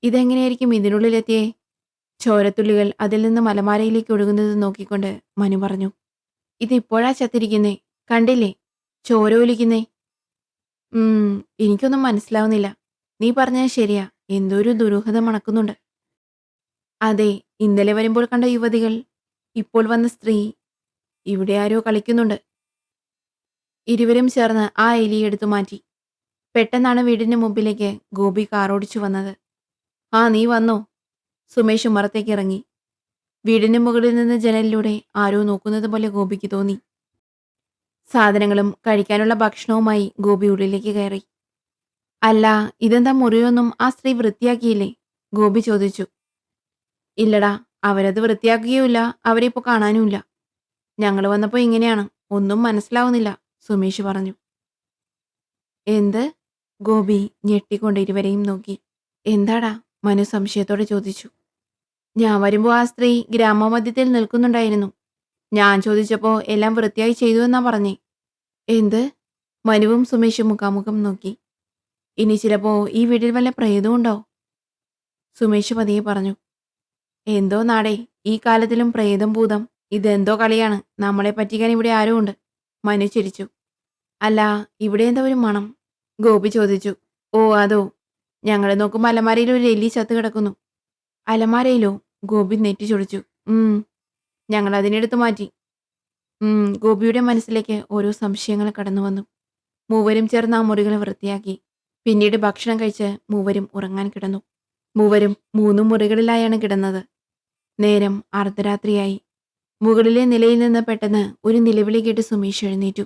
ഇതെങ്ങനെയായിരിക്കും ഇതിനുള്ളിലെത്തിയേ? ചോരത്തുള്ളികൾ അതിൽ നിന്ന് അലമാരയിലേക്ക് ഒഴുകുന്നത് നോക്കിക്കൊണ്ട് മനു പറഞ്ഞു. ഇതിപ്പോഴാ ചത്തിരിക്കുന്നേ, കണ്ടില്ലേ ചോര ഒലിക്കുന്നേ. എനിക്കൊന്നും മനസ്സിലാവുന്നില്ല. നീ പറഞ്ഞത് ശരിയാ, എന്തോ ഒരു ദുരൂഹത മണക്കുന്നുണ്ട്. അതെ, ഇന്നലെ വരുമ്പോൾ കണ്ട യുവതികൾ, ഇപ്പോൾ വന്ന സ്ത്രീ, ഇവിടെ ആരോ കളിക്കുന്നുണ്ട്. ഇരുവരും ചേർന്ന് ആ എലിയെ എടുത്തു മാറ്റി. പെട്ടെന്നാണ് വീടിന് മുമ്പിലേക്ക് ഗോപി കാറോടിച്ചു വന്നത്. ആ, നീ വന്നോ? സുമേഷ് ഉമ്മറത്തേക്ക് ഇറങ്ങി. വീടിന് മുകളിൽ നിന്ന് ജനലിലൂടെ ആരോ നോക്കുന്നത് പോലെ ഗോപിക്ക് തോന്നി. സാധനങ്ങളും കഴിക്കാനുള്ള ഭക്ഷണവുമായി ഗോപി ഉള്ളിലേക്ക് കയറി. അല്ല, ഇതെന്താ, മുറിയൊന്നും ആ സ്ത്രീ വൃത്തിയാക്കിയില്ലേ? ഗോപി ചോദിച്ചു. ഇല്ലടാ, അവരത് വൃത്തിയാക്കുകയുമില്ല, അവരിപ്പോൾ കാണാനുമില്ല. ഞങ്ങൾ വന്നപ്പോൾ ഇങ്ങനെയാണ്, ഒന്നും മനസ്സിലാവുന്നില്ല, സുമേഷ് പറഞ്ഞു. എന്ത്? ഗോപി ഞെട്ടിക്കൊണ്ട് ഇരുവരെയും നോക്കി. എന്താടാ? മനു സംശയത്തോടെ ചോദിച്ചു. ഞാൻ വരുമ്പോൾ ആ സ്ത്രീ ഗ്രാമമധ്യത്തിൽ നിൽക്കുന്നുണ്ടായിരുന്നു. ഞാൻ ചോദിച്ചപ്പോൾ എല്ലാം വൃത്തിയായി ചെയ്തു എന്നാ പറഞ്ഞേ. എന്ത്? മനുവും സുമേഷും മുഖാമുഖം നോക്കി. ഇനി ചിലപ്പോ ഈ വീട്ടിൽ വല്ല പ്രേതമുണ്ടോ? സുമേഷ് പതിയെ പറഞ്ഞു. എന്തോ നാടേ, ഈ കാലത്തിലും പ്രേതം ഭൂതം, ഇതെന്തോ കളിയാണ്, നമ്മളെ പറ്റിക്കാൻ ഇവിടെ ആരും ഉണ്ട്, മനു ചിരിച്ചു. അല്ല, ഇവിടെ എന്താ ഒരു മണം? ഗോപി ചോദിച്ചു. ഓ അതോ, ഞങ്ങൾ നോക്കുമ്പോൾ അലമാരയിൽ ഒരു എലി ചത്ത് കിടക്കുന്നു. അലമാരയിലോ? ഗോപി നെറ്റി ചൊടിച്ചു. ഞങ്ങൾ അതിനെടുത്ത് മാറ്റി. ഗോപിയുടെ മനസ്സിലേക്ക് ഓരോ സംശയങ്ങൾ കടന്നു വന്നു. മൂവരും ചേർന്ന് ആ മുറികൾ വൃത്തിയാക്കി. പിന്നീട് ഭക്ഷണം കഴിച്ച് മൂവരും ഉറങ്ങാൻ കിടന്നു. മൂവരും 3 മുറികളിലായാണ് കിടന്നത്. നേരം അർദ്ധരാത്രിയായി. മുകളിലെ നിലയിൽ നിന്ന് പെട്ടെന്ന് ഒരു നിലവിളി കേട്ട് സുമേഷ് എഴുന്നേറ്റു.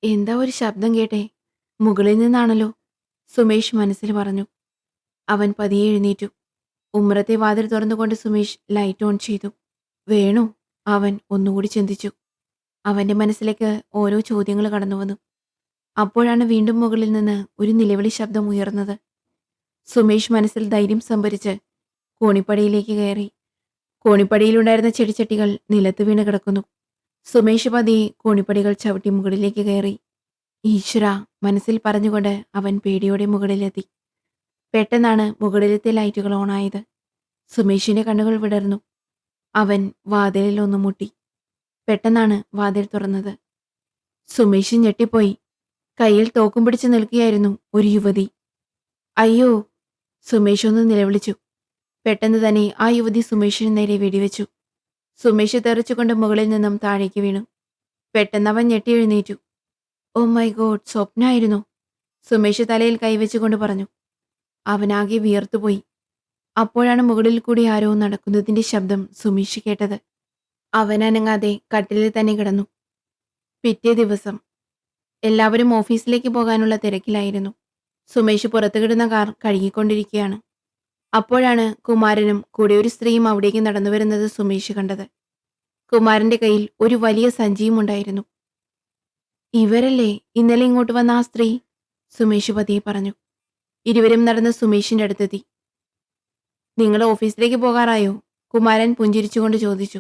എന്താ ഒരു ശബ്ദം കേട്ടേ? മുകളിൽ നിന്നാണല്ലോ, സുമേഷ് മനസ്സിൽ പറഞ്ഞു. അവൻ പതിയെ എഴുന്നേറ്റു. ഉമ്മറത്തെ വാതിൽ തുറന്നുകൊണ്ട് സുമേഷ് ലൈറ്റ് ഓൺ ചെയ്തു. വേണു, അവൻ ഒന്നുകൂടി ചിന്തിച്ചു. അവന്റെ മനസ്സിലേക്ക് ഓരോ ചോദ്യങ്ങൾ കടന്നു വന്നു. അപ്പോഴാണ് വീണ്ടും മുകളിൽ നിന്ന് ഒരു നിലവിളി ശബ്ദം ഉയർന്നത്. സുമേഷ് മനസ്സിൽ ധൈര്യം സംഭരിച്ച് കോണിപ്പടിയിലേക്ക് കയറി. കോണിപ്പടിയിലുണ്ടായിരുന്ന ചെടിച്ചട്ടികൾ നിലത്ത് വീണ് കിടക്കുന്നു. സുമേഷ് പതിയെ കോണിപ്പടികൾ ചവിട്ടി മുകളിലേക്ക് കയറി. ഈശ്വര, മനസ്സിൽ പറഞ്ഞുകൊണ്ട് അവൻ പേടിയോടെ മുകളിലെത്തി. പെട്ടെന്നാണ് മുകളിലത്തെ ലൈറ്റുകൾ ഓണായത്. സുമേഷിന്റെ കണ്ണുകൾ വിടർന്നു. അവൻ വാതിലിൽ ഒന്ന് മുട്ടി. പെട്ടെന്നാണ് വാതിൽ തുറന്നത്. സുമേഷ് ഞെട്ടിപ്പോയി. കയ്യിൽ തോക്കും പിടിച്ച് നിൽക്കുകയായിരുന്നു ഒരു യുവതി. അയ്യോ! സുമേഷ് ഒന്ന് നിലവിളിച്ചു. പെട്ടെന്ന് തന്നെ ആ യുവതി സുമേഷിന് നേരെ വെടിവെച്ചു. സുമേഷ് തെറിച്ചുകൊണ്ട് മുകളിൽ നിന്നും താഴേക്ക് വീണു. പെട്ടെന്ന് അവൻ ഞെട്ടി എഴുന്നേറ്റു. Oh my God! സ്വപ്നായിരുന്നു. സുമേഷ് തലയിൽ കൈവച്ചുകൊണ്ട് പറഞ്ഞു. അവനാകെ വിയർത്തുപോയി. അപ്പോഴാണ് മുകളിൽ കൂടി ആരോ നടക്കുന്നതിന്റെ ശബ്ദം സുമേഷ് കേട്ടത്. അവൻ അനങ്ങാതെ കട്ടിലിൽ തന്നെ കിടന്നു. പിറ്റേ ദിവസം എല്ലാവരും ഓഫീസിലേക്ക് പോകാനുള്ള തിരക്കിലായിരുന്നു. സുമേഷ് പുറത്തു കിടന്ന കാർ കഴുകിക്കൊണ്ടിരിക്കുകയാണ്. അപ്പോഴാണ് കുമാരനും കൂടെ ഒരു സ്ത്രീയും അവിടേക്ക് നടന്നു വരുന്നത് സുമേഷ് കണ്ടത്. കുമാരന്റെ കയ്യിൽ ഒരു വലിയ സഞ്ചിയും ഉണ്ടായിരുന്നു. ഇവരല്ലേ ഇന്നലെ ഇങ്ങോട്ട് വന്ന ആ സ്ത്രീ? സുമേഷ് പതിയെ പറഞ്ഞു. ഇരുവരും നടന്ന് സുമേഷിന്റെ അടുത്തെത്തി. നിങ്ങൾ ഓഫീസിലേക്ക് പോകാറായോ? കുമാരൻ പുഞ്ചിരിച്ചുകൊണ്ട് ചോദിച്ചു.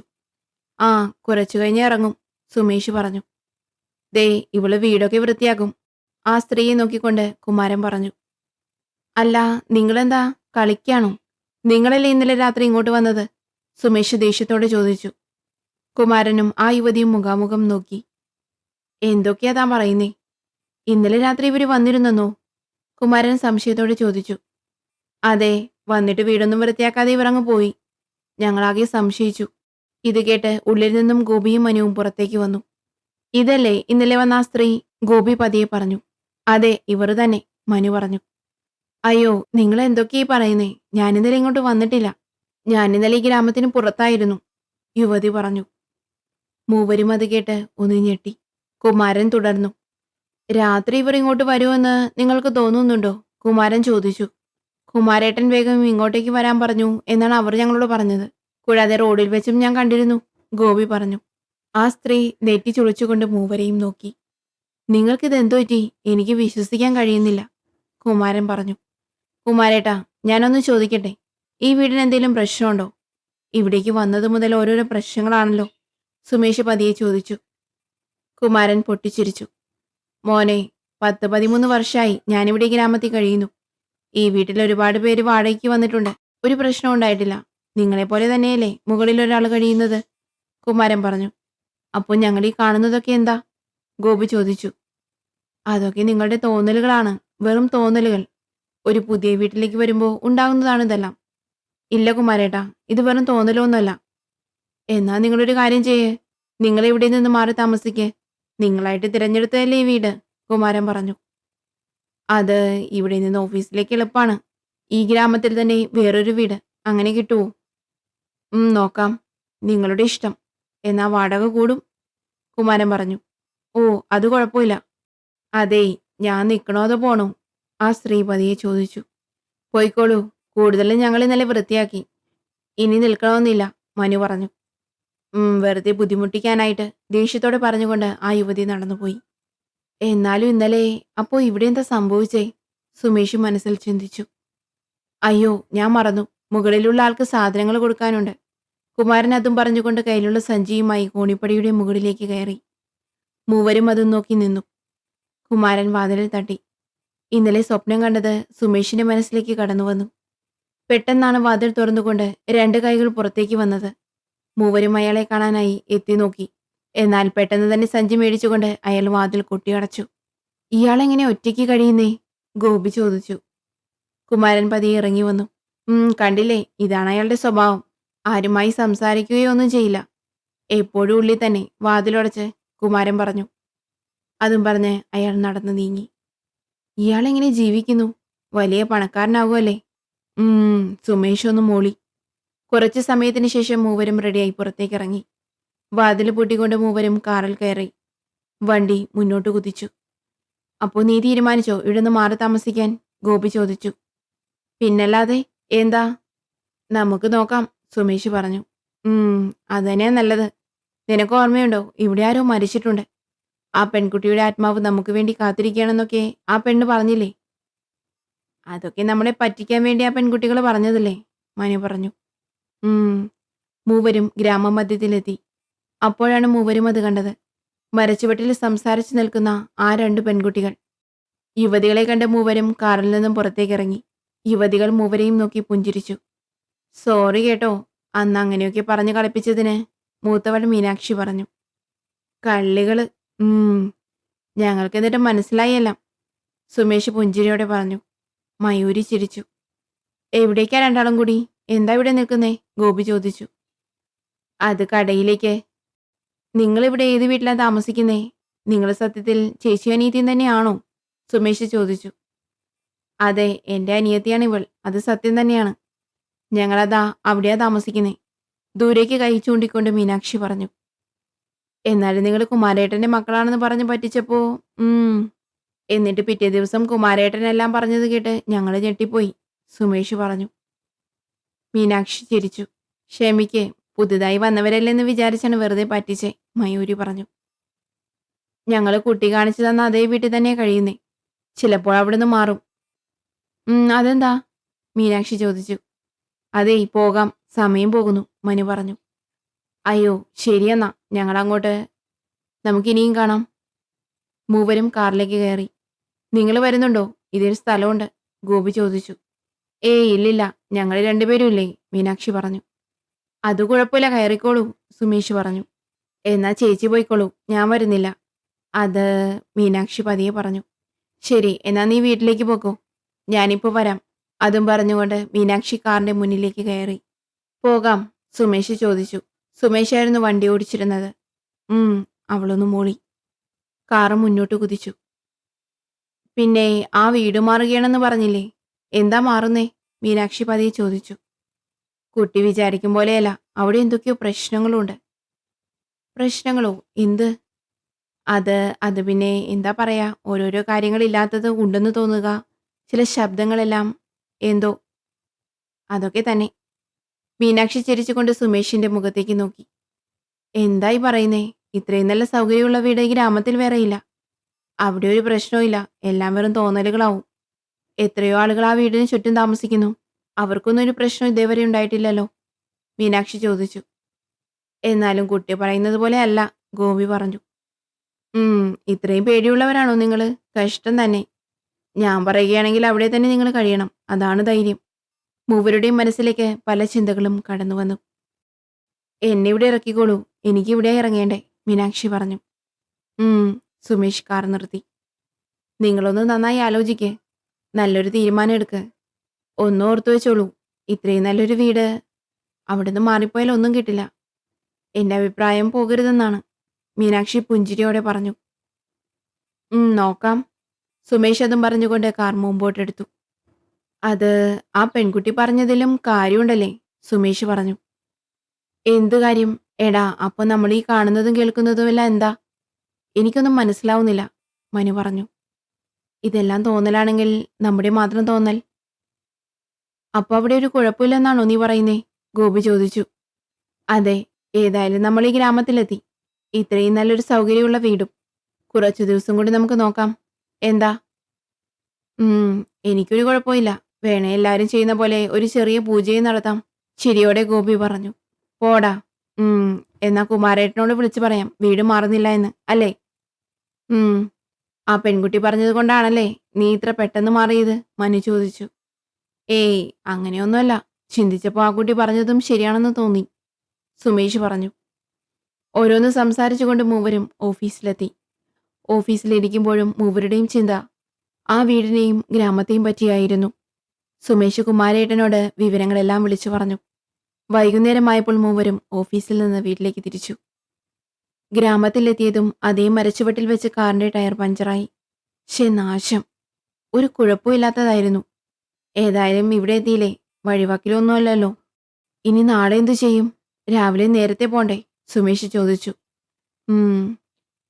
ആ, കുറച്ചു കഴിഞ്ഞ് ഇറങ്ങും, സുമേഷ് പറഞ്ഞു. ദേ, ഇവള് വീടൊക്കെ വൃത്തിയാക്കും, ആ സ്ത്രീയെ നോക്കിക്കൊണ്ട് കുമാരൻ പറഞ്ഞു. അല്ല, നിങ്ങളെന്താ കളിക്കാണോ? നിങ്ങളല്ലേ ഇന്നലെ രാത്രി ഇങ്ങോട്ട് വന്നത്? സുമേഷ് ദേഷ്യത്തോടെ ചോദിച്ചു. കുമാരനും ആ യുവതിയും മുഖാമുഖം നോക്കി. എന്തൊക്കെയാ താൻ പറയുന്നേ? ഇന്നലെ രാത്രി ഇവര് വന്നിരുന്നെന്നോ? കുമാരൻ സംശയത്തോടെ ചോദിച്ചു. അതെ, വന്നിട്ട് വീടൊന്നും വൃത്തിയാക്കാതെ ഇവരങ്ങ് പോയി. ഞങ്ങളാകെ സംശയിച്ചു. ഇത് കേട്ട് ഉള്ളിൽ നിന്നും ഗോപിയും മനുവും പുറത്തേക്ക് വന്നു. ഇതല്ലേ ഇന്നലെ വന്ന ആ സ്ത്രീ? ഗോപി പതിയെ പറഞ്ഞു. അതെ, ഇവർ തന്നെ, മനു പറഞ്ഞു. അയ്യോ, നിങ്ങൾ എന്തൊക്കെയായി പറയുന്നേ? ഞാനിന്നലെ ഇങ്ങോട്ട് വന്നിട്ടില്ല. ഞാനിന്നലെ ഈ ഗ്രാമത്തിന് പുറത്തായിരുന്നു, യുവതി പറഞ്ഞു. മൂവരും അത് കേട്ട് ഒന്ന് ഞെട്ടി. കുമാരൻ തുടർന്നു. രാത്രി ഇവർ ഇങ്ങോട്ട് വരുമെന്ന് നിങ്ങൾക്ക് തോന്നുന്നുണ്ടോ? കുമാരൻ ചോദിച്ചു. കുമാരേട്ടൻ വേഗം ഇങ്ങോട്ടേക്ക് വരാൻ പറഞ്ഞു എന്നാണ് അവർ ഞങ്ങളോട് പറഞ്ഞത്. കൂടാതെ റോഡിൽ വെച്ചും ഞാൻ കണ്ടിരുന്നു, ഗോപി പറഞ്ഞു. ആ സ്ത്രീ നെറ്റി ചുളിച്ചുകൊണ്ട് മൂവരെയും നോക്കി. നിങ്ങൾക്കിത് എന്തോ പറ്റി? എനിക്ക് വിശ്വസിക്കാൻ കഴിയുന്നില്ല, കുമാരൻ പറഞ്ഞു. കുമാരേട്ടാ, ഞാനൊന്ന് ചോദിക്കട്ടെ, ഈ വീടിന് എന്തെങ്കിലും പ്രശ്നമുണ്ടോ? ഇവിടേക്ക് വന്നത് മുതൽ ഓരോരോ പ്രശ്നങ്ങളാണല്ലോ, സുമേഷ് പതിയെ ചോദിച്ചു. കുമാരൻ പൊട്ടിച്ചിരിച്ചു. മോനെ, 10-13 വർഷമായി ഞാനിവിടെ ഈ ഗ്രാമത്തിൽ കഴിയുന്നു. ഈ വീട്ടിൽ ഒരുപാട് പേര് വാടകയ്ക്ക് വന്നിട്ടുണ്ട്. ഒരു പ്രശ്നവും ഉണ്ടായിട്ടില്ല. നിങ്ങളെപ്പോലെ തന്നെയല്ലേ മുകളിൽ ഒരാൾ കഴിയുന്നത്, കുമാരൻ പറഞ്ഞു. അപ്പോൾ ഞങ്ങൾ ഈ കാണുന്നതൊക്കെ എന്താ? ഗോപി ചോദിച്ചു. അതൊക്കെ നിങ്ങളുടെ തോന്നലുകളാണ്, വെറും തോന്നലുകൾ. ഒരു പുതിയ വീട്ടിലേക്ക് വരുമ്പോൾ ഉണ്ടാകുന്നതാണ് ഇതെല്ലാം. ഇല്ല കുമാരേട്ടാ, ഇത് വെറും തോന്നലൊന്നുമല്ല. എന്നാ നിങ്ങളൊരു കാര്യം ചെയ്യേ, നിങ്ങൾ ഇവിടെ നിന്ന് മാറി താമസിക്കേ. നിങ്ങളായിട്ട് തിരഞ്ഞെടുത്തതല്ലേ ഈ വീട്, കുമാരൻ പറഞ്ഞു. അത് ഇവിടെ നിന്ന് ഓഫീസിലേക്ക് എളുപ്പമാണ്. ഈ ഗ്രാമത്തിൽ തന്നെ വേറൊരു വീട് അങ്ങനെ കിട്ടുമോ? നോക്കാം, നിങ്ങളുടെ ഇഷ്ടം. എന്നാ വാടക കൂടും, കുമാരൻ പറഞ്ഞു. ഓ, അത് കുഴപ്പമില്ല. അതേ, ഞാൻ നിൽക്കണോ അതോ പോണോ? ആ സ്ത്രീ പതിയെ ചോദിച്ചു. പോയിക്കോളൂ, കൂടുതലും ഞങ്ങൾ ഇന്നലെ വൃത്തിയാക്കി. ഇനി നിൽക്കണമെന്നില്ല, മനു പറഞ്ഞു. വെറുതെ ബുദ്ധിമുട്ടിക്കാനായിട്ട്, ദേഷ്യത്തോടെ പറഞ്ഞുകൊണ്ട് ആ യുവതി നടന്നുപോയി. എന്നാലും ഇന്നലെ അപ്പോ ഇവിടെ എന്താ സംഭവിച്ചേ? സുമേഷ് മനസ്സിൽ ചിന്തിച്ചു. അയ്യോ, ഞാൻ മറന്നു, മുകളിലുള്ള ആൾക്ക് സാധനങ്ങൾ കൊടുക്കാനുണ്ട്. കുമാരൻ അതും പറഞ്ഞുകൊണ്ട് കയ്യിലുള്ള സഞ്ചിയുമായി കോണിപ്പടിയുടെ മുകളിലേക്ക് കയറി. മൂവരും അതും നോക്കി നിന്നു. കുമാരൻ വാതിലിൽ തട്ടി. ഇന്നലെ സ്വപ്നം കണ്ടത് സുമേഷിന്റെ മനസ്സിലേക്ക് കടന്നു വന്നു. പെട്ടെന്നാണ് വാതിൽ തുറന്നുകൊണ്ട് 2 കൈകൾ പുറത്തേക്ക് വന്നത്. മൂവരും അയാളെ കാണാനായി എത്തി നോക്കി. എന്നാൽ പെട്ടെന്ന് തന്നെ സഞ്ചി മേടിച്ചുകൊണ്ട് അയാൾ വാതിൽ കൊട്ടിയടച്ചു. ഇയാളെങ്ങനെ ഒറ്റയ്ക്ക് കഴിയുന്നേ? ഗോപി ചോദിച്ചു. കുമാരൻ പതിയെ ഇറങ്ങി വന്നു. കണ്ടില്ലേ, ഇതാണ് അയാളുടെ സ്വഭാവം. ആരുമായി സംസാരിക്കുകയോ ഒന്നും ചെയ്യില്ല. എപ്പോഴും ഉള്ളിൽ തന്നെ വാതിലടച്ച്, കുമാരൻ പറഞ്ഞു. അതും പറഞ്ഞ് അയാൾ നടന്നു നീങ്ങി. ഇയാളെങ്ങനെ ജീവിക്കുന്നു? വലിയ പണക്കാരനാകുമല്ലേ? സുമേഷ് ഒന്ന് മൂളി. കുറച്ചു സമയത്തിന് ശേഷം മൂവരും റെഡിയായി പുറത്തേക്ക് ഇറങ്ങി. വാതിൽ പൂട്ടിക്കൊണ്ട് മൂവരും കാറിൽ കയറി. വണ്ടി മുന്നോട്ട് കുതിച്ചു. അപ്പോൾ നീ തീരുമാനിച്ചോ ഇവിടുന്ന് മാറി താമസിക്കാൻ? ഗോപി ചോദിച്ചു. പിന്നല്ലാതെ, എന്താ? നമുക്ക് നോക്കാം, സുമേഷ് പറഞ്ഞു. അതന്നെയാ നല്ലത്. നിനക്ക് ഓർമ്മയുണ്ടോ, ഇവിടെ ആരോ മരിച്ചിട്ടുണ്ട്. ആ പെൺകുട്ടിയുടെ ആത്മാവ് നമുക്ക് വേണ്ടി കാത്തിരിക്കുകയാണെന്നൊക്കെ ആ പെണ്ണ് പറഞ്ഞില്ലേ? അതൊക്കെ നമ്മളെ പറ്റിക്കാൻ വേണ്ടി ആ പെൺകുട്ടികൾ പറഞ്ഞതല്ലേ, മനു പറഞ്ഞു. മൂവരും ഗ്രാമമധ്യത്തിലെത്തി. അപ്പോഴാണ് മൂവരും അത് കണ്ടത്. മരച്ചുവട്ടിൽ സംസാരിച്ചു നിൽക്കുന്ന ആ 2 പെൺകുട്ടികൾ. യുവതികളെ കണ്ട മൂവരും കാറിൽ നിന്നും പുറത്തേക്കിറങ്ങി. യുവതികൾ മൂവരെയും നോക്കി പുഞ്ചിരിച്ചു. സോറി കേട്ടോ, അന്ന് അങ്ങനെയൊക്കെ പറഞ്ഞു കളിപ്പിച്ചതിന്, മൂത്തവൾ മീനാക്ഷി പറഞ്ഞു. കള്ളികള്. ഞങ്ങൾക്ക് എന്നിട്ട് മനസ്സിലായെല്ലാം, സുമേഷ് പുഞ്ചിരിയോടെ പറഞ്ഞു. മയൂരി ചിരിച്ചു. എവിടേക്കാ രണ്ടാളും കൂടി? എന്താ ഇവിടെ നിൽക്കുന്നേ? ഗോപി ചോദിച്ചു. അത് കടയിലേക്ക്. നിങ്ങളിവിടെ ഏത് വീട്ടിലാ താമസിക്കുന്നേ? നിങ്ങൾ സത്യത്തിൽ ചേച്ചി അനിയത്തിയും തന്നെയാണോ? സുമേഷ് ചോദിച്ചു. അതെ, എൻ്റെ അനിയത്തിയാണ് ഇവൾ. അത് സത്യം തന്നെയാണ്. ഞങ്ങളതാ അവിടെയാ താമസിക്കുന്നേ. ദൂരേക്ക് കൈ ചൂണ്ടിക്കൊണ്ട് മീനാക്ഷി പറഞ്ഞു. എന്നാലും നിങ്ങൾ കുമാരേട്ടന്റെ മക്കളാണെന്ന് പറഞ്ഞ് പറ്റിച്ചപ്പോ എന്നിട്ട് പിറ്റേ ദിവസം കുമാരേട്ടനെല്ലാം പറഞ്ഞത് കേട്ട് ഞങ്ങൾ ഞെട്ടിപ്പോയി, സുമേഷ് പറഞ്ഞു. മീനാക്ഷി ചിരിച്ചു. ക്ഷമിക്ക്, പുതുതായി വന്നവരല്ലെന്ന് വിചാരിച്ചാണ് വെറുതെ പറ്റിച്ചേ, മയൂരി പറഞ്ഞു. ഞങ്ങൾ കുട്ടി കാണിച്ചു തന്ന അതേ വീട്ടിൽ തന്നെ കഴിയുന്നേ. ചിലപ്പോൾ അവിടുന്ന് മാറും. അതെന്താ? മീനാക്ഷി ചോദിച്ചു. അതേ, പോകാം, സമയം പോകുന്നു, മനു പറഞ്ഞു. അയ്യോ ശരിയെന്നാ, ഞങ്ങളങ്ങോട്ട്. നമുക്കിനിയും കാണാം. മൂവരും കാറിലേക്ക് കയറി. നിങ്ങൾ വരുന്നുണ്ടോ? ഇതൊരു സ്ഥലമുണ്ട്, ഗോപി ചോദിച്ചു. ഏയ് ഇല്ലില്ല, ഞങ്ങൾ രണ്ടുപേരും ഇല്ലേ, മീനാക്ഷി പറഞ്ഞു. അത് കുഴപ്പമില്ല, കയറിക്കോളൂ, സുമേഷ് പറഞ്ഞു. എന്നാ ചേച്ചി പോയിക്കോളൂ, ഞാൻ വരുന്നില്ല. അത് മീനാക്ഷി പതിയെ പറഞ്ഞു. ശരി, എന്നാ നീ വീട്ടിലേക്ക് പോക്കോ, ഞാനിപ്പോൾ വരാം. അതും പറഞ്ഞുകൊണ്ട് മീനാക്ഷി കാറിന്റെ മുന്നിലേക്ക് കയറി. പോകാം, സുമേഷ് ചോദിച്ചു. സുമേഷായിരുന്നു വണ്ടി ഓടിച്ചിരുന്നത്. അവളൊന്ന് മൂളി. കാറ് മുന്നോട്ട് കുതിച്ചു. പിന്നെ ആ വീട് മാറുകയാണെന്ന് പറഞ്ഞില്ലേ, എന്താ മാറുന്നേ? മീനാക്ഷി പതിയെ ചോദിച്ചു. കുട്ടി വിചാരിക്കും പോലെയല്ല, അവിടെ എന്തൊക്കെയോ പ്രശ്നങ്ങളുണ്ട്. പ്രശ്നങ്ങളോ? എന്ത്? അത് പിന്നെ എന്താ പറയാ, ഓരോരോ കാര്യങ്ങളില്ലാത്തത് ഉണ്ടെന്ന് തോന്നുക, ചില ശബ്ദങ്ങളെല്ലാം എന്തോ, അതൊക്കെ തന്നെ. മീനാക്ഷി ചിരിച്ചുകൊണ്ട് സുമേഷിന്റെ മുഖത്തേക്ക് നോക്കി. എന്തായി പറയുന്നേ? ഇത്രയും നല്ല സൗകര്യമുള്ള വീട് ഈ ഗ്രാമത്തിൽ വേറെയില്ല. അവിടെ ഒരു പ്രശ്നവും ഇല്ല, എല്ലാം വെറും തോന്നലുകളാവും. എത്രയോ ആളുകൾ ആ വീടിന് ചുറ്റും താമസിക്കുന്നു. അവർക്കൊന്നും ഒരു പ്രശ്നം ഇതേവരെ ഉണ്ടായിട്ടില്ലല്ലോ, മീനാക്ഷി ചോദിച്ചു. എന്നാലും കുട്ടി പറയുന്നത് പോലെ അല്ല, ഗോപി പറഞ്ഞു. ഇത്രയും പേടിയുള്ളവരാണോ നിങ്ങൾ? കഷ്ടം തന്നെ. ഞാൻ പറയുകയാണെങ്കിൽ അവിടെ തന്നെ നിങ്ങൾ കഴിയണം, അതാണ് ധൈര്യം. മൂവരുടെയും മനസ്സിലേക്ക് പല ചിന്തകളും കടന്നു വന്നു. എന്നെ ഇവിടെ ഇറക്കിക്കോളൂ, എനിക്കിവിടെ ഇറങ്ങേണ്ടേ, മീനാക്ഷി പറഞ്ഞു. സുമേഷ് കാർ നിർത്തി. നിങ്ങളൊന്ന് നന്നായി ആലോചിക്ക്, നല്ലൊരു തീരുമാനം എടുക്ക്. ഒന്നും ഓർത്തു വെച്ചോളൂ, ഇത്രയും നല്ലൊരു വീട് അവിടുന്ന് മാറിപ്പോയാൽ ഒന്നും കിട്ടില്ല. എൻ്റെ അഭിപ്രായം പോകരുതെന്നാണ്, മീനാക്ഷി പുഞ്ചിരിയോടെ പറഞ്ഞു. നോക്കാം, സുമേഷ് അതും പറഞ്ഞുകൊണ്ട് കാർ മുമ്പോട്ടെടുത്തു. അത് ആ പെൺകുട്ടി പറഞ്ഞതിലും കാര്യമുണ്ടല്ലേ, സുമേഷ് പറഞ്ഞു. എന്ത് കാര്യം? എടാ, അപ്പൊ നമ്മൾ ഈ കാണുന്നതും കേൾക്കുന്നതുമെല്ലാം എന്താ? എനിക്കൊന്നും മനസ്സിലാവുന്നില്ല, മനു പറഞ്ഞു. ഇതെല്ലാം തോന്നലാണെങ്കിൽ നമ്മുടെ മാത്രം തോന്നൽ. അപ്പൊ അവിടെ ഒരു കുഴപ്പമില്ലെന്നാണോ നീ പറയുന്നേ? ഗോപി ചോദിച്ചു. അതെ, ഏതായാലും നമ്മൾ ഈ ഗ്രാമത്തിലെത്തി. ഇത്രയും നല്ലൊരു സൗകര്യമുള്ള വീടും. കുറച്ചു ദിവസം കൂടി നമുക്ക് നോക്കാം, എന്താ? എനിക്കൊരു കുഴപ്പമില്ല. വേണേ എല്ലാവരും ചെയ്യുന്ന പോലെ ഒരു ചെറിയ പൂജയും നടത്താം, ചിരിയോടെ ഗോപി പറഞ്ഞു. പോടാ. എന്നാ കുമാരേട്ടനോട് വിളിച്ചു പറയാം വീട് മാറുന്നില്ല എന്ന്, അല്ലേ? ആ പെൺകുട്ടി പറഞ്ഞത് കൊണ്ടാണല്ലേ നീ ഇത്ര പെട്ടെന്ന് മാറിയത്, മനു ചോദിച്ചു. ഏയ് അങ്ങനെയൊന്നുമല്ല, ചിന്തിച്ചപ്പോൾ ആ കുട്ടി പറഞ്ഞതും ശരിയാണെന്ന് തോന്നി, സുമേഷ് പറഞ്ഞു. ഓരോന്ന് സംസാരിച്ചുകൊണ്ട് മൂവരും ഓഫീസിലെത്തി. ഓഫീസിലിരിക്കുമ്പോഴും മൂവരുടെയും ചിന്ത ആ വീടിനെയും ഗ്രാമത്തെയും പറ്റിയായിരുന്നു. സുമേഷ് കുമാരേട്ടനോട് വിവരങ്ങളെല്ലാം വിളിച്ചു പറഞ്ഞു. വൈകുന്നേരമായപ്പോൾ മൂവരും ഓഫീസിൽ നിന്ന് വീട്ടിലേക്ക് തിരിച്ചു. ഗ്രാമത്തിലെത്തിയതും അതേ മരച്ചുവട്ടിൽ വെച്ച് കാറിന്റെ ടയർ പഞ്ചറായി. നാശം, ഒരു കുഴപ്പമില്ലാത്തതായിരുന്നു. ഏതായാലും ഇവിടെ എത്തിയില്ലേ, വഴിവാക്കിലൊന്നുമല്ലല്ലോ. ഇനി നാളെ എന്തു ചെയ്യും? രാവിലെ നേരത്തെ പോണ്ടേ, സുമേഷ് ചോദിച്ചു.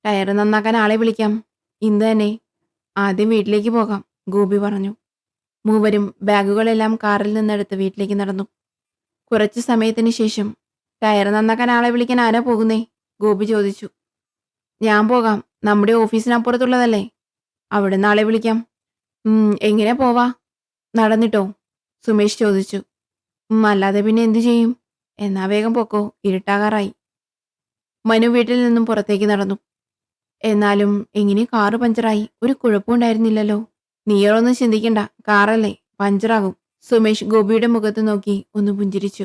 ടയർ നന്നാക്കാൻ ആളെ വിളിക്കാം, ഇന്ന് തന്നെ. ആദ്യം വീട്ടിലേക്ക് പോകാം, ഗോപി പറഞ്ഞു. മൂവരും ബാഗുകളെല്ലാം കാറിൽ നിന്നെടുത്ത് വീട്ടിലേക്ക് നടന്നു. കുറച്ചു സമയത്തിന് ശേഷം, ടയർ നന്നാക്കാൻ ആളെ വിളിക്കാൻ ആരാ പോകുന്നേ, ഗോപി ചോദിച്ചു. ഞാൻ പോകാം, നമ്മുടെ ഓഫീസിനപ്പുറത്തുള്ളതല്ലേ, അവിടെ നാളെ വിളിക്കാം. എങ്ങനെ പോവാ? നടന്നിട്ടോ, സുമേഷ് ചോദിച്ചു. അല്ലാതെ പിന്നെ എന്തു ചെയ്യും? എന്നാ വേഗം പൊക്കോ, ഇരുട്ടാകാറായി. മനു വീട്ടിൽ നിന്നും പുറത്തേക്ക് നടന്നു. എന്നാലും എങ്ങനെ കാറ് പഞ്ചറായി? ഒരു കുഴപ്പമുണ്ടായിരുന്നില്ലല്ലോ. നീയൊന്നും ചിന്തിക്കണ്ട, കാറല്ലേ, പഞ്ചറാകും. സുമേഷ് ഗോപിയുടെ മുഖത്ത് നോക്കി ഒന്ന് പുഞ്ചിരിച്ചു.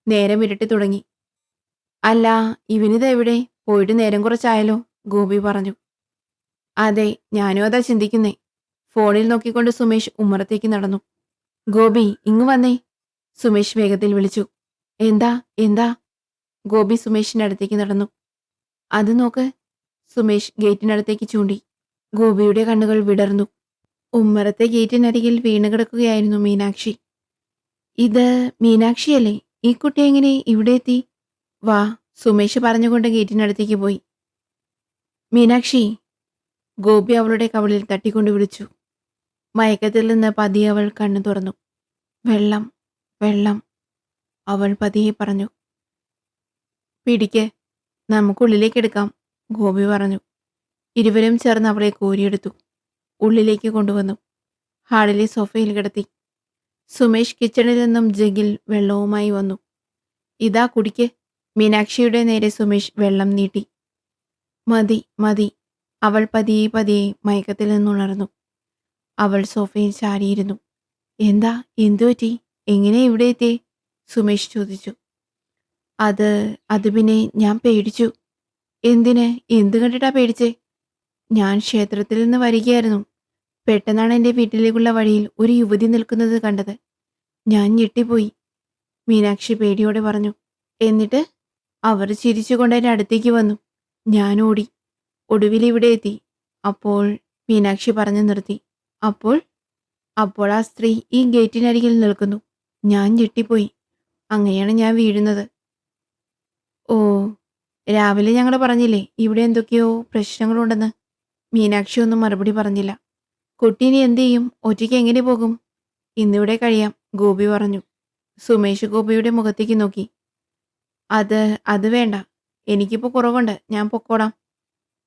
നേരം ഇരുട്ടി തുടങ്ങി. അല്ല, ഇവനിത് എവിടെ? പോയിട്ട് നേരം കുറച്ചായല്ലോ, ഗോപി പറഞ്ഞു. അതെ, ഞാനും അതാ ചിന്തിക്കുന്നേ. ഫോണിൽ നോക്കിക്കൊണ്ട് സുമേഷ് ഉമ്മറത്തേക്ക് നടന്നു. ഗോപി, ഇങ്ങു വന്നേ, സുമേഷ് വേഗത്തിൽ വിളിച്ചു. എന്താ എന്താ? ഗോപി സുമേഷിന്റെ അടുത്തേക്ക് നടന്നു. അത് നോക്ക്, സുമേഷ് ഗേറ്റിനടുത്തേക്ക് ചൂണ്ടി. ഗോപിയുടെ കണ്ണുകൾ വിടർന്നു. ഉമ്മറത്തെ ഗേറ്റിനരികിൽ വീണുകിടക്കുകയായിരുന്നു മീനാക്ഷി. ഇത് മീനാക്ഷിയല്ലേ? ഈ കുട്ടി എങ്ങനെ ഇവിടെ എത്തി? വാ, സുമേഷ് പറഞ്ഞുകൊണ്ട് ഗേറ്റിനടുത്തേക്ക് പോയി. മീനാക്ഷി, ഗോപി അവളുടെ കവിളിൽ തട്ടിക്കൊണ്ട് വിളിച്ചു. മയക്കത്തിൽ നിന്ന് പതിയെ അവൾ കണ്ണു തുറന്നു. വെള്ളം, വെള്ളം, അവൾ പതിയെ പറഞ്ഞു. പിടിക്ക്, നമുക്കുള്ളിലേക്ക് എടുക്കാം, ഗോപി പറഞ്ഞു. ഇരുവരും ചേർന്ന് അവളെ കോരിയെടുത്തു. ഉള്ളിലേക്ക് കൊണ്ടുവന്നു. ഹാളിലെ സോഫയിൽ കിടത്തി. സുമേഷ് കിച്ചണിൽ നിന്നും ജഗിൽ വെള്ളവുമായി വന്നു. ഇതാ കുടിക്ക്. മീനാക്ഷിയുടെ നേരെ സുമേഷ് വെള്ളം നീട്ടി. മതി മതി, അവൾ പതിയെ പതിയെ മയക്കത്തിൽ നിന്നുണർന്നു. അവൾ സോഫയിൽ ചാരിയിരുന്നു. എന്താ, എന്തുപറ്റി? എങ്ങനെ ഇവിടെ എത്തിയേ? സുമേഷ് ചോദിച്ചു. അത് പിന്നെ ഞാൻ പേടിച്ചു. എന്തിന്? എന്ത് കണ്ടിട്ടാ പേടിച്ചേ? ഞാൻ ക്ഷേത്രത്തിൽ നിന്ന് വരികയായിരുന്നു. പെട്ടെന്നാണ് എൻ്റെ വീട്ടിലേക്കുള്ള വഴിയിൽ ഒരു യുവതി നിൽക്കുന്നത് കണ്ടത്. ഞാൻ ഞെട്ടിപ്പോയി, മീനാക്ഷി പേടിയോടെ പറഞ്ഞു. എന്നിട്ട്? അവർ ചിരിച്ചുകൊണ്ട് എൻ്റെ അടുത്തേക്ക് വന്നു. ഞാൻ ഓടി. ഒടുവിൽ ഇവിടെ എത്തി. അപ്പോൾ, മീനാക്ഷി പറഞ്ഞു നിർത്തി. അപ്പോൾ ആ സ്ത്രീ ഈ ഗേറ്റിനരികിൽ നിൽക്കുന്നു. ഞാൻ ഞെട്ടിപ്പോയി. അങ്ങനെയാണ് ഞാൻ വീഴുന്നത്. ഓ, രാവിലെ ഞങ്ങൾ പറഞ്ഞില്ലേ ഇവിടെ എന്തൊക്കെയോ പ്രശ്നങ്ങളുണ്ടെന്ന്? മീനാക്ഷി ഒന്നും മറുപടി പറഞ്ഞില്ല. കുട്ടി ഇനി എന്ത് ചെയ്യും? ഒറ്റയ്ക്ക് എങ്ങനെ പോകും? ഇന്നിവിടെ കഴിയാം, ഗോപി പറഞ്ഞു. സുമേഷ് ഗോപിയുടെ മുഖത്തേക്ക് നോക്കി. അത് വേണ്ട, എനിക്കിപ്പോൾ കുറവുണ്ട്, ഞാൻ പൊക്കോടാം.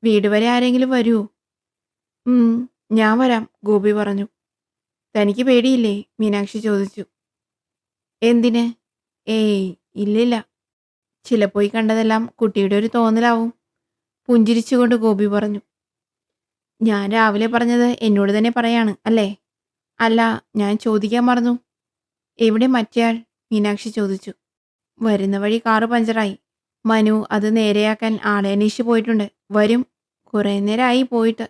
വീട് വരെ ആരെങ്കിലും വരുമോ? ഞാൻ വരാം, ഗോപി പറഞ്ഞു. തനിക്ക് പേടിയില്ലേ? മീനാക്ഷി ചോദിച്ചു. എന്തിന്? ഏയ്, ഇല്ലില്ല. ചിലപ്പോൾ ഈ കണ്ടതെല്ലാം കുട്ടിയുടെ ഒരു തോന്നലാവും, പുഞ്ചിരിച്ചുകൊണ്ട് ഗോപി പറഞ്ഞു. ഞാൻ രാവിലെ പറഞ്ഞത് എന്നോട് തന്നെ പറയാണ് അല്ലേ? അല്ല, ഞാൻ ചോദിക്കാൻ മറന്നു. എവിടെ മറ്റേയാൾ? മീനാക്ഷി ചോദിച്ചു. വരുന്ന വഴി കാറ് പഞ്ചറായി. മനു അത് നേരെയാക്കാൻ ആളെ അന്വേഷിച്ച് പോയിട്ടുണ്ട്. വരും, കുറേ നേരമായി പോയിട്ട്.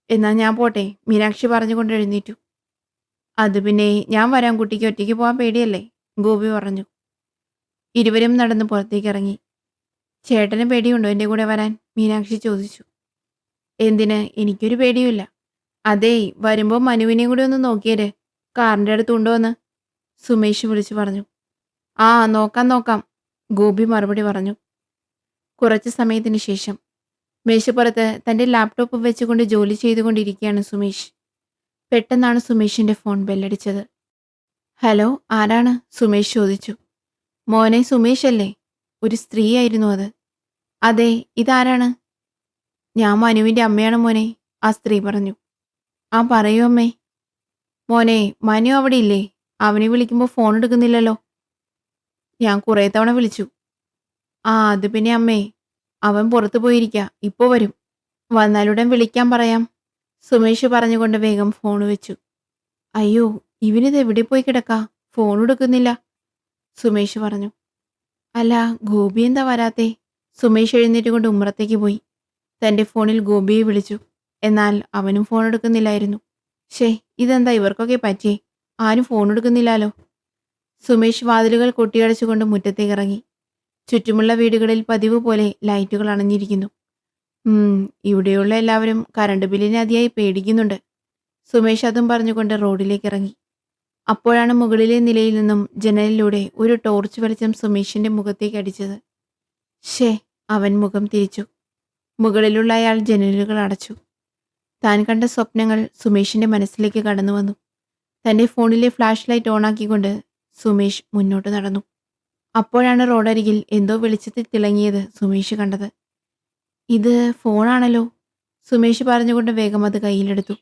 എന്നാ ഞാൻ പോട്ടെ, മീനാക്ഷി പറഞ്ഞുകൊണ്ട് എഴുന്നേറ്റു. അത് പിന്നെ ഞാൻ വരാം, കുട്ടിക്ക് ഒറ്റയ്ക്ക് പോകാൻ പേടിയല്ലേ, ഗോപി പറഞ്ഞു. ഇരുവരും നടന്ന് പുറത്തേക്ക് ഇറങ്ങി. ചേട്ടന് പേടിയുണ്ടോ എൻ്റെ കൂടെ വരാൻ? മീനാക്ഷി ചോദിച്ചു. എന്തിന്? എനിക്കൊരു പേടിയുമില്ല. അതേ, വരുമ്പോൾ മനുവിനെയും കൂടി ഒന്ന് നോക്കിയേര്, കാറിൻ്റെ അടുത്തുണ്ടോന്ന്, സുമേഷ് വിളിച്ചു പറഞ്ഞു. ആ, നോക്കാം, ഗോപി മറുപടി പറഞ്ഞു. കുറച്ച് സമയത്തിന് ശേഷം മേശപ്പുറത്ത് തൻ്റെ ലാപ്ടോപ്പ് വെച്ചുകൊണ്ട് ജോലി ചെയ്തുകൊണ്ടിരിക്കുകയാണ് സുമേഷ്. പെട്ടെന്നാണ് സുമേഷിൻ്റെ ഫോൺ ബെല്ലടിച്ചത്. ഹലോ, ആരാണ്? സുമേഷ് ചോദിച്ചു. മോനെ, സുമേഷ് അല്ലേ? ഒരു സ്ത്രീയായിരുന്നു അത്. അതെ, ഇതാരാണ്? ഞാൻ മനുവിൻ്റെ അമ്മയാണ് മോനെ, ആ സ്ത്രീ പറഞ്ഞു. ആ, പറയൂ അമ്മേ. മോനെ, മനു അവിടെ ഇല്ലേ? അവനെ വിളിക്കുമ്പോൾ ഫോൺ എടുക്കുന്നില്ലല്ലോ. ഞാൻ കുറേ തവണ വിളിച്ചു. ആ, അത് പിന്നെ അമ്മേ, അവൻ പുറത്തു പോയിരിക്കുക, ഇപ്പോൾ വരും. വന്നാലുടൻ വിളിക്കാൻ പറയാം, സുമേഷ് പറഞ്ഞുകൊണ്ട് വേഗം ഫോൺ വെച്ചു. അയ്യോ, ഇവനിത് എവിടെ പോയി കിടക്കാ? ഫോൺ എടുക്കുന്നില്ല, സുമേഷ് പറഞ്ഞു. അല്ല, ഗോപി എന്താ വരാത്തെ? സുമേഷ് എഴുന്നേറ്റ് കൊണ്ട് ഉമ്മറത്തേക്ക് പോയി. തൻ്റെ ഫോണിൽ ഗോപിയെ വിളിച്ചു. എന്നാൽ അവനും ഫോൺ എടുക്കുന്നില്ലായിരുന്നു. ഇതെന്താ ഇവർക്കൊക്കെ പറ്റിയേ? ആരും ഫോൺ എടുക്കുന്നില്ലാലോ. സുമേഷ് വാതിലുകൾ കൊട്ടിയടച്ചുകൊണ്ട് മുറ്റത്തേക്ക് ഇറങ്ങി. ചുറ്റുമുള്ള വീടുകളിൽ പതിവ് പോലെ ലൈറ്റുകൾ അണഞ്ഞിരിക്കുന്നു. ഇവിടെയുള്ള എല്ലാവരും കറണ്ട് ബില്ലിന് അതിയായി പേടിക്കുന്നുണ്ട്, സുമേഷ് അതും പറഞ്ഞുകൊണ്ട് റോഡിലേക്ക് ഇറങ്ങി. അപ്പോഴാണ് മുകളിലെ നിലയിൽ നിന്നും ജനലിലൂടെ ഒരു ടോർച്ച് വെളിച്ചം സുമേഷിന്റെ മുഖത്തേക്ക് അടിച്ചത്. അവൻ മുഖം തിരിച്ചു. മുകളിലുള്ള അയാൾ ജനലുകൾ അടച്ചു. താൻ കണ്ട സ്വപ്നങ്ങൾ സുമേഷിന്റെ മനസ്സിലേക്ക് കടന്നു വന്നു. തൻ്റെ ഫോണിലെ ഫ്ലാഷ് ലൈറ്റ് ഓണാക്കിക്കൊണ്ട് സുമേഷ് മുന്നോട്ട് നടന്നു. അപ്പോഴാണ് റോഡരികിൽ എന്തോ വെളിച്ചത്തിൽ തിളങ്ങിയത് സുമേഷ് കണ്ടത്. ഇത് ഫോണാണല്ലോ, സുമേഷ് പറഞ്ഞുകൊണ്ട് വേഗം അത് കയ്യിലെടുത്തു.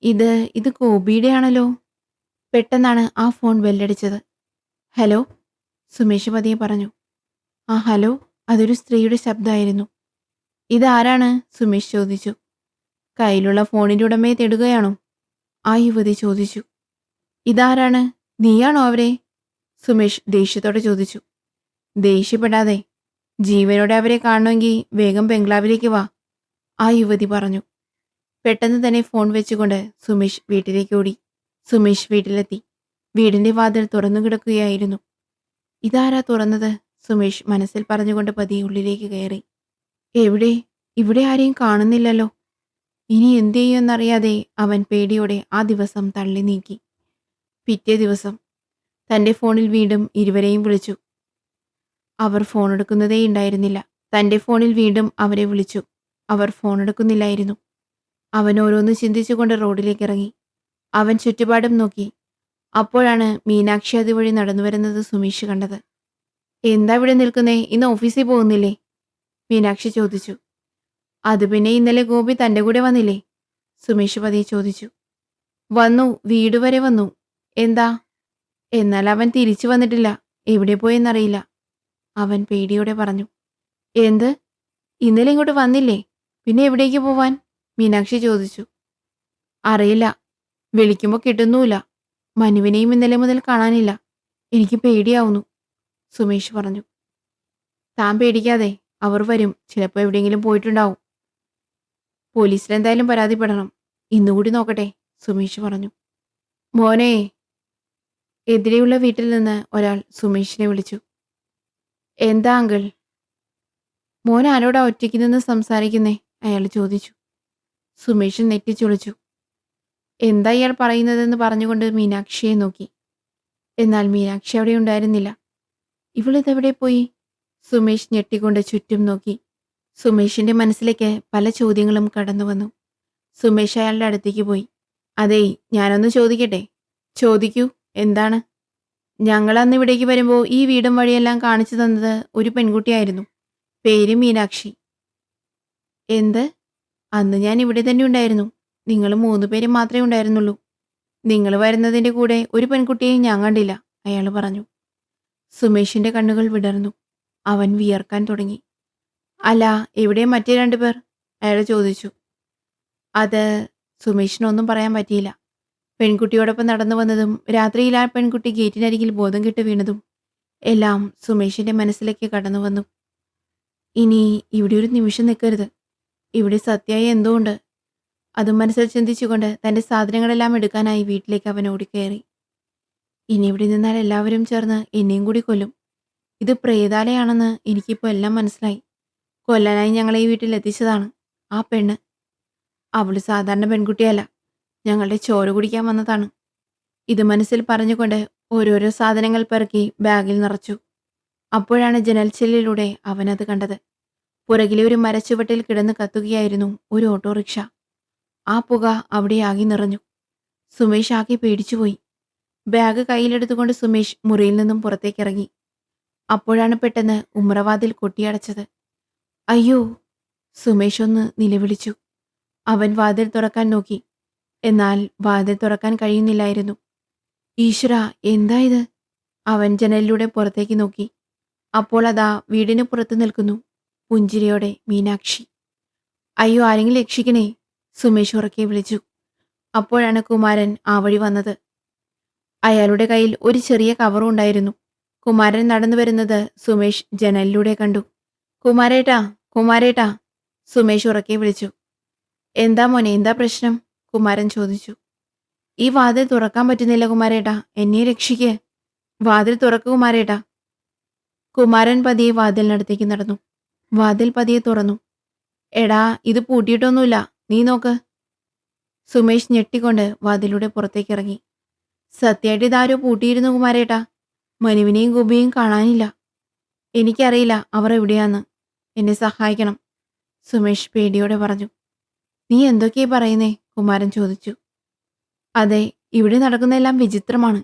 ഇത് ഗോപിയുടെ ആണല്ലോ. പെട്ടെന്നാണ് ആ ഫോൺ ബെല്ലടിച്ചത്. ഹലോ, സുമേഷ് പതിയെ പറഞ്ഞു. ആ, ഹലോ, അതൊരു സ്ത്രീയുടെ ശബ്ദമായിരുന്നു. ഇതാരാണ്? സുമേഷ് ചോദിച്ചു. കയ്യിലുള്ള ഫോണിൻ്റെ ഉടമയെ തേടുകയാണോ? ആ യുവതി ചോദിച്ചു. ഇതാരാണ്? നീയാണോ അവരെ? സുമേഷ് ദേഷ്യത്തോടെ ചോദിച്ചു. ദേഷ്യപ്പെടാതെ, ജീവനോടെ അവരെ കാണണമെങ്കിൽ വേഗം ബംഗ്ലാവിലേക്ക് വാ, ആ യുവതി പറഞ്ഞു. പെട്ടെന്ന് തന്നെ ഫോൺ വെച്ചുകൊണ്ട് സുമേഷ് വീട്ടിലേക്ക് ഓടി. സുമേഷ് വീട്ടിലെത്തി. വീടിന്റെ വാതിൽ തുറന്നു കിടക്കുകയായിരുന്നു. ഇതാരാ തുറന്നത്? സുമേഷ് മനസ്സിൽ പറഞ്ഞുകൊണ്ട് പതിയെ ഉള്ളിലേക്ക് കയറി. എവിടെ? ഇവിടെ ആരെയും കാണുന്നില്ലല്ലോ. ഇനി എന്തു ചെയ്യുമെന്നറിയാതെ അവൻ പേടിയോടെ ആ ദിവസം തള്ളി നീക്കി. പിറ്റേ ദിവസം തന്റെ ഫോണിൽ വീണ്ടും ഇരുവരെയും വിളിച്ചു. അവർ ഫോൺ എടുക്കുന്നതേ ഉണ്ടായിരുന്നില്ല. തന്റെ ഫോണിൽ വീണ്ടും അവരെ വിളിച്ചു. അവർ ഫോൺ എടുക്കുന്നില്ലായിരുന്നു. അവൻ ഓരോന്ന് ചിന്തിച്ചുകൊണ്ട് റോഡിലേക്ക് ഇറങ്ങി. അവൻ ചുറ്റുപാടും നോക്കി. അപ്പോഴാണ് മീനാക്ഷി അതുവഴി നടന്നു വരുന്നത് സുമേഷ് കണ്ടത്. എന്താ ഇവിടെ നിൽക്കുന്നേ? ഇന്ന് ഓഫീസിൽ പോകുന്നില്ലേ? മീനാക്ഷി ചോദിച്ചു. അത് പിന്നെ ഇന്നലെ ഗോപി തന്റെ കൂടെ വന്നില്ലേ? സുമേഷ് പതിയെ ചോദിച്ചു. വന്നു, വീട് വരെ വന്നു. എന്താ? എന്നാൽ അവൻ തിരിച്ചു വന്നിട്ടില്ല. എവിടെ പോയെന്നറിയില്ല. അവൻ പേടിയോടെ പറഞ്ഞു. എന്ത്? ഇന്നലെ ഇങ്ങോട്ട് വന്നില്ലേ? പിന്നെ എവിടേക്ക് പോവാൻ? മീനാക്ഷി ചോദിച്ചു. അറിയില്ല. വിളിക്കുമ്പോൾ കിട്ടുന്നുമില്ല. മനുവിനെയും ഇന്നലെ മുതൽ കാണാനില്ല. എനിക്ക് പേടിയാവുന്നു, സുമേഷ് പറഞ്ഞു. താൻ പേടിക്കാതെ, അവർ വരും. ചിലപ്പോൾ എവിടെയെങ്കിലും പോയിട്ടുണ്ടാവും. പോലീസിലെന്തായാലും പരാതിപ്പെടണം. ഇന്നുകൂടി നോക്കട്ടെ, സുമേഷ് പറഞ്ഞു. മോനെ! എതിരെയുള്ള വീട്ടിൽ നിന്ന് ഒരാൾ സുമേഷിനെ വിളിച്ചു. എന്താ അങ്കിൾ? മോൻ ആരോടാ ഒറ്റയ്ക്ക് നിന്ന് സംസാരിക്കുന്നേ? അയാൾ ചോദിച്ചു. സുമേഷ് നെറ്റിച്ചുളിച്ചു. എന്താ ഇയാൾ പറയുന്നതെന്ന് പറഞ്ഞുകൊണ്ട് മീനാക്ഷിയെ നോക്കി. എന്നാൽ മീനാക്ഷി അവിടെ ഉണ്ടായിരുന്നില്ല. ഇവളിതെവിടെ പോയി? സുമേഷ് ഞെട്ടിക്കൊണ്ട് ചുറ്റും നോക്കി. സുമേഷിന്റെ മനസ്സിലേക്ക് പല ചോദ്യങ്ങളും കടന്നു വന്നു. സുമേഷ് അയാളുടെ അടുത്തേക്ക് പോയി. അതേയ്, ഞാനൊന്ന് ചോദിക്കട്ടെ? ചോദിക്കൂ, എന്താണ്? ഞങ്ങൾ അന്ന് ഇവിടേക്ക് വരുമ്പോൾ ഈ വീടും വഴിയെല്ലാം കാണിച്ചു തന്നത് ഒരു പെൺകുട്ടിയായിരുന്നു. പേര് മീനാക്ഷി. എന്ത്? അന്ന് ഞാൻ ഇവിടെ തന്നെ ഉണ്ടായിരുന്നു. നിങ്ങൾ 3 പേര് മാത്രമേ ഉണ്ടായിരുന്നുള്ളൂ. നിങ്ങൾ വരുന്നതിൻ്റെ കൂടെ ഒരു പെൺകുട്ടിയെയും ഞാൻ കണ്ടില്ല, അയാൾ പറഞ്ഞു. സുമേഷിന്റെ കണ്ണുകൾ വിടർന്നു. അവൻ വിയർക്കാൻ തുടങ്ങി. അല്ല, എവിടെ മറ്റേ 2 പേർ? അയാൾ ചോദിച്ചു. അത് സുമേഷിനൊന്നും പറയാൻ പറ്റിയില്ല. പെൺകുട്ടിയോടൊപ്പം നടന്നു വന്നതും രാത്രിയിൽ ആ പെൺകുട്ടി ഗേറ്റിനരികിൽ ബോധം കെട്ട് വീണതും എല്ലാം സുമേഷിന്റെ മനസ്സിലേക്ക് കടന്നു വന്നു. ഇനി ഇവിടെ ഒരു നിമിഷം നിൽക്കരുത്. ഇവിടെ സത്യമായി എന്തോ ഉണ്ട്. അതും മനസ്സിൽ ചിന്തിച്ചുകൊണ്ട് തന്റെ സാധനങ്ങളെല്ലാം എടുക്കാനായി വീട്ടിലേക്ക് അവൻ ഓടിക്കയറി. ഇനി ഇവിടെ നിന്നാൽ എല്ലാവരും ചേർന്ന് എന്നെയും കൂടി കൊല്ലും. ഇത് പ്രേതാലയാണെന്ന് എനിക്കിപ്പോൾ എല്ലാം മനസ്സിലായി. കൊല്ലാനായി ഞങ്ങളെ ഈ വീട്ടിൽ എത്തിച്ചതാണ് ആ പെണ്ണ്. അവള് സാധാരണ പെൺകുട്ടിയല്ല. ഞങ്ങളുടെ ചോര കുടിക്കാൻ വന്നതാണ്. ഇത് മനസ്സിൽ പറഞ്ഞുകൊണ്ട് ഓരോരോ സാധനങ്ങൾ പെറുക്കി ബാഗിൽ നിറച്ചു. അപ്പോഴാണ് ജനൽച്ചില്ലിലൂടെ അവനത് കണ്ടത്. പുറകിലെ ഒരു മരച്ചുവട്ടിൽ കിടന്ന് കത്തുകയായിരുന്നു ഒരു ഓട്ടോറിക്ഷ. ആ പുക അവിടെ ആകെ നിറഞ്ഞു. സുമേഷ് ആകെ പേടിച്ചുപോയി. ബാഗ് കയ്യിലെടുത്തുകൊണ്ട് സുമേഷ് മുറിയിൽ നിന്നും പുറത്തേക്കിറങ്ങി. അപ്പോഴാണ് പെട്ടെന്ന് ഉമ്മറവാതിൽ കൊട്ടിയടച്ചത്. അയ്യോ! സുമേഷ് ഒന്ന് നിലവിളിച്ചു. അവൻ വാതിൽ തുറക്കാൻ നോക്കി. എന്നാൽ വാതിൽ തുറക്കാൻ കഴിയുന്നില്ലായിരുന്നു. ഈശ്വരാ, എന്താ ഇത്? അവൻ ജനലിലൂടെ പുറത്തേക്ക് നോക്കി. അപ്പോൾ അതാ വീടിന് പുറത്ത് നിൽക്കുന്നു പുഞ്ചിരിയോടെ മീനാക്ഷി. അയ്യോ, ആരെങ്കിലും രക്ഷിക്കണേ! സുമേഷ് ഉറക്കെ വിളിച്ചു. അപ്പോഴാണ് കുമാരൻ ആ വഴി വന്നത്. അയാളുടെ കയ്യിൽ ഒരു ചെറിയ കവറും ഉണ്ടായിരുന്നു. കുമാരൻ നടന്നു വരുന്നത് സുമേഷ് ജനലിലൂടെ കണ്ടു. കുമാരേട്ടാ, കുമാരേട്ടാ! സുമേഷ് ഉറക്കെ വിളിച്ചു. എന്താ മോനെ, എന്താ പ്രശ്നം? കുമാരൻ ചോദിച്ചു. ഈ വാതിൽ തുറക്കാൻ പറ്റുന്നില്ല കുമാരേട്ടാ, എന്നെ രക്ഷിക്ക്. വാതിൽ തുറക്കു കുമാരേട്ടാ. കുമാരൻ പതിയെ വാതിലിനടുത്തേക്ക് നടന്നു. വാതിൽ പതിയെ തുറന്നു. എടാ, ഇത് പൂട്ടിയിട്ടൊന്നുമില്ല, നീ നോക്ക്. സുമേഷ് ഞെട്ടിക്കൊണ്ട് വാതിലൂടെ പുറത്തേക്കിറങ്ങി. സത്യമായിട്ട് ഇതാരോ പൂട്ടിയിരുന്നു കുമാരേട്ടാ. മനുവിനെയും ഗോപിയെയും കാണാനില്ല. എനിക്കറിയില്ല അവർ എവിടെയാന്ന്. എന്നെ സഹായിക്കണം, സുമേഷ് പേടിയോടെ പറഞ്ഞു. നീ എന്തൊക്കെയാ പറയുന്നേ? കുമാരൻ ചോദിച്ചു. അതെ, ഇവിടെ നടക്കുന്നതെല്ലാം വിചിത്രമാണ്.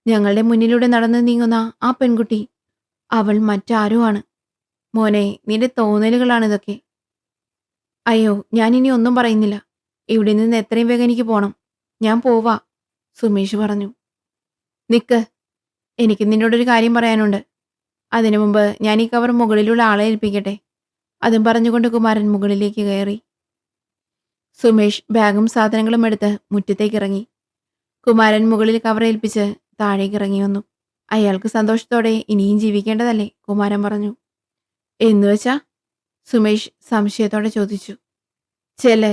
ഞങ്ങളുടെ മുന്നിലൂടെ നടന്നു നീങ്ങുന്ന ആ പെൺകുട്ടി, അവൾ മറ്റാരോ ആണ്. മോനെ, നിന്റെ തോന്നലുകളാണിതൊക്കെ. അയ്യോ, ഞാനിനി ഒന്നും പറയുന്നില്ല. ഇവിടെ നിന്ന് എത്രയും വേഗം എനിക്ക് പോണം. ഞാൻ പോവാ, സുമേഷ് പറഞ്ഞു. നിക്ക്, എനിക്ക് നിന്നോടൊരു കാര്യം പറയാനുണ്ട്. അതിനു മുമ്പ് ഞാൻ ഈ കവർ മുകളിലുള്ള ആളെ ഏൽപ്പിക്കട്ടെ. അതും പറഞ്ഞുകൊണ്ട് കുമാരൻ മുകളിലേക്ക് കയറി. സുമേഷ് ബാഗും സാധനങ്ങളും എടുത്ത് മുറ്റത്തേക്ക് ഇറങ്ങി. കുമാരൻ മുകളിൽ കവർ ഏൽപ്പിച്ച് താഴേക്ക് ഇറങ്ങി വന്നു. അയാൾക്ക് സന്തോഷത്തോടെ ഇനിയും ജീവിക്കേണ്ടതല്ലേ, കുമാരൻ പറഞ്ഞു. എന്നുവെച്ചാ? സുമേഷ് സംശയത്തോടെ ചോദിച്ചു. ചെല്ല്,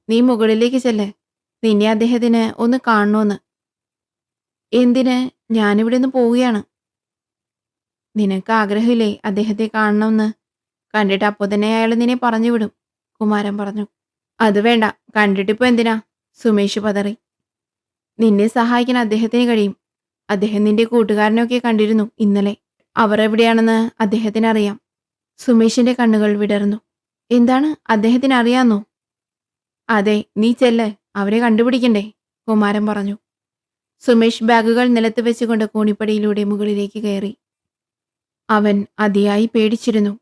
നീ മുകളിലേക്ക് ചെല്ല്. നിന്നെ അദ്ദേഹത്തിന് ഒന്ന് കാണണോന്ന്. എന്തിന്? ഞാനിവിടെ നിന്ന് പോവുകയാണ്. നിനക്ക് ആഗ്രഹമില്ലേ അദ്ദേഹത്തെ കാണണമെന്ന്? കണ്ടിട്ട് അപ്പോൾ തന്നെ അയാൾ നിന്നെ പറഞ്ഞു വിടും, കുമാരൻ പറഞ്ഞു. അത് വേണ്ട, കണ്ടിട്ടിപ്പോ എന്തിനാ? സുമേഷ് പതറി. നിന്നെ സഹായിക്കാൻ അദ്ദേഹത്തിന് കഴിയും. അദ്ദേഹം നിന്റെ കൂട്ടുകാരനൊക്കെ കണ്ടിരുന്നു ഇന്നലെ. അവർ എവിടെയാണെന്ന് അദ്ദേഹത്തിന് അറിയാം. സുമേഷിന്റെ കണ്ണുകൾ വിടർന്നു. എന്താണ്, അദ്ദേഹത്തിന് അറിയാന്നോ? അതെ, നീ ചെല്ല്, അവരെ കണ്ടുപിടിക്കണ്ടേ, കുമാരൻ പറഞ്ഞു. സുമേഷ് ബാഗുകൾ നിലത്ത് വെച്ചുകൊണ്ട് കോണിപ്പടിയിലൂടെ മുകളിലേക്ക് കയറി. അവൻ അതിയായി പേടിച്ചിരുന്നു.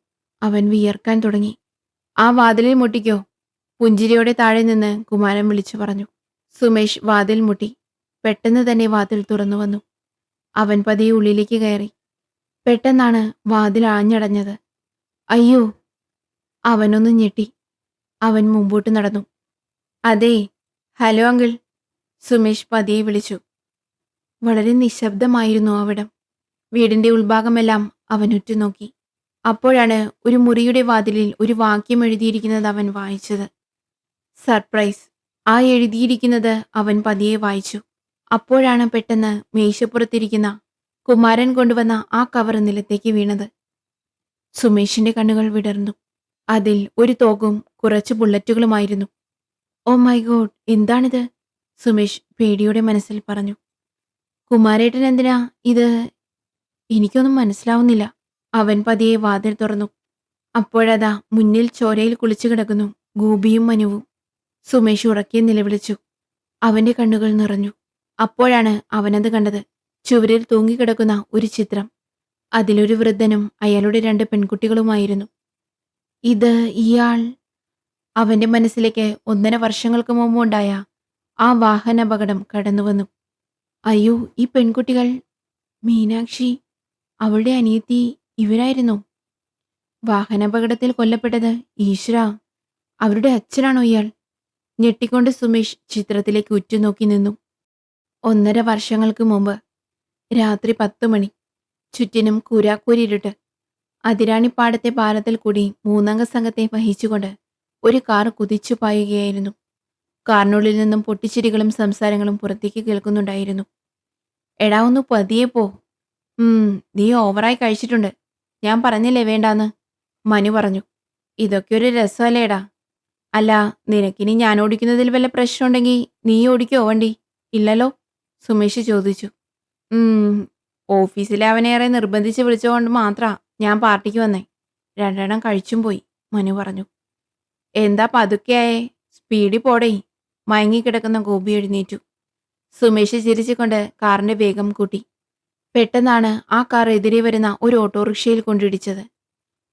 അവൻ വിയർക്കാൻ തുടങ്ങി. ആ വാതിലിൽ മുട്ടിക്കോ, പുഞ്ചിരിയോടെ താഴെ നിന്ന് കുമാരൻ വിളിച്ചു പറഞ്ഞു. സുമേഷ് വാതിൽ മുട്ടി. പെട്ടെന്ന് തന്നെ വാതിൽ തുറന്നു വന്നു. അവൻ പതിയെ ഉള്ളിലേക്ക് കയറി. പെട്ടെന്നാണ് വാതിൽ ആഞ്ഞടഞ്ഞത്. അയ്യോ! അവനൊന്ന് ഞെട്ടി. അവൻ മുമ്പോട്ട് നടന്നു. അതെ, ഹലോ അങ്കിൾ, സുമേഷ് പതിയെ വിളിച്ചു. വളരെ നിശബ്ദമായിരുന്നു അവിടം. വീടിന്റെ ഉൾഭാഗമെല്ലാം അവൻ ഉറ്റുനോക്കി. അപ്പോഴാണ് ഒരു മുറിയുടെ വാതിലിൽ ഒരു വാക്യം എഴുതിയിരിക്കുന്നത് അവൻ വായിച്ചത്. സർപ്രൈസ്. ആ എഴുതിയിരിക്കുന്നത് അവൻ പതിയെ വായിച്ചു. അപ്പോഴാണ് പെട്ടെന്ന് മേശപ്പുറത്തിരിക്കുന്ന കുമാരൻ കൊണ്ടുവന്ന ആ കവർ നിലത്തേക്ക് വീണത്. സുമേഷിന്റെ കണ്ണുകൾ വിടർന്നു. അതിൽ ഒരു തോക്കും കുറച്ച് ബുള്ളറ്റുകളുമായിരുന്നു. ഓ മൈ ഗോഡ്, എന്താണിത്? സുമേഷ് പേടിയോടെ മനസ്സിൽ പറഞ്ഞു. കുമാരേട്ടൻ എന്തിനാ ഇത്? എനിക്കൊന്നും മനസ്സിലാവുന്നില്ല. അവൻ പതിയെ വാതിൽ തുറന്നു. അപ്പോഴതാ മുന്നിൽ ചോരയിൽ കുളിച്ചു കിടക്കുന്നു ഗോപിയും മനുവും. സുമേഷ് ഉറക്കെ നിലവിളിച്ചു. അവന്റെ കണ്ണുകൾ നിറഞ്ഞു. അപ്പോഴാണ് അവനത് കണ്ടത്. ചുവരിൽ തൂങ്ങിക്കിടക്കുന്ന ഒരു ചിത്രം. അതിലൊരു വൃദ്ധനും അയാളുടെ 2 പെൺകുട്ടികളുമായിരുന്നു. ഇത് ഇയാൾ. അവന്റെ മനസ്സിലേക്ക് 1.5 വർഷങ്ങൾക്ക് മുമ്പുണ്ടായ ആ വാഹനാപകടം കടന്നുവന്നു. അയ്യോ, ഈ പെൺകുട്ടികൾ! മീനാക്ഷി, അവളുടെ അനിയത്തി, ഇവരായിരുന്നു. വാഹനാപകടത്തിൽ കൊല്ലപ്പെട്ടത്. ഈശ്വരാ, അവരുടെ അച്ഛനാണോ ഇയാൾ? ഞെട്ടിക്കൊണ്ട് സുമേഷ് ചിത്രത്തിലേക്ക് ഉറ്റുനോക്കി നിന്നു. 1.5 വർഷങ്ങൾക്ക് മുമ്പ് രാത്രി 10 മണി. ചുറ്റിനും കൂരാക്കൂരിരുട്ട്. അതിരാണിപ്പാടത്തെ പാലത്തിൽ കൂടി 3 അംഗ സംഘത്തെ വഹിച്ചുകൊണ്ട് ഒരു കാർ കുതിച്ചു പായുകയായിരുന്നു. കാറിനുള്ളിൽ നിന്നും പൊട്ടിച്ചിരികളും സംസാരങ്ങളും പുറത്തേക്ക് കേൾക്കുന്നുണ്ടായിരുന്നു. എടാ, ഒന്ന് പതിയെ പോ. നീ ഓവറായി കഴിച്ചിട്ടുണ്ട്. ഞാൻ പറഞ്ഞില്ലേ വേണ്ടാന്ന്, മനു പറഞ്ഞു. ഇതൊക്കെ ഒരു രസമല്ലേടാ. അല്ല, നിനക്കിനി ഞാൻ ഓടിക്കുന്നതിൽ വല്ല പ്രശ്നമുണ്ടെങ്കിൽ നീ ഓടിക്കോ വണ്ടി? ഇല്ലല്ലോ, സുമേഷ് ചോദിച്ചു. ഓഫീസിലെ അവനേറെ നിർബന്ധിച്ച് വിളിച്ചുകൊണ്ട് മാത്രാ ഞാൻ പാർട്ടിക്ക് വന്നേ. 2 കഴിച്ചും പോയി, മനു പറഞ്ഞു. എന്താ പതുക്കെയായേ? സ്പീഡിൽ പോടേ. മയങ്ങിക്കിടക്കുന്ന ഗോപി എഴുന്നേറ്റു. സുമേഷ് ചിരിച്ചുകൊണ്ട് കാറിന്റെ വേഗം കൂട്ടി. പെട്ടെന്നാണ് ആ കാർ എതിരെ വരുന്ന ഒരു ഓട്ടോറിക്ഷയിൽ കൊണ്ടിടിച്ചത്.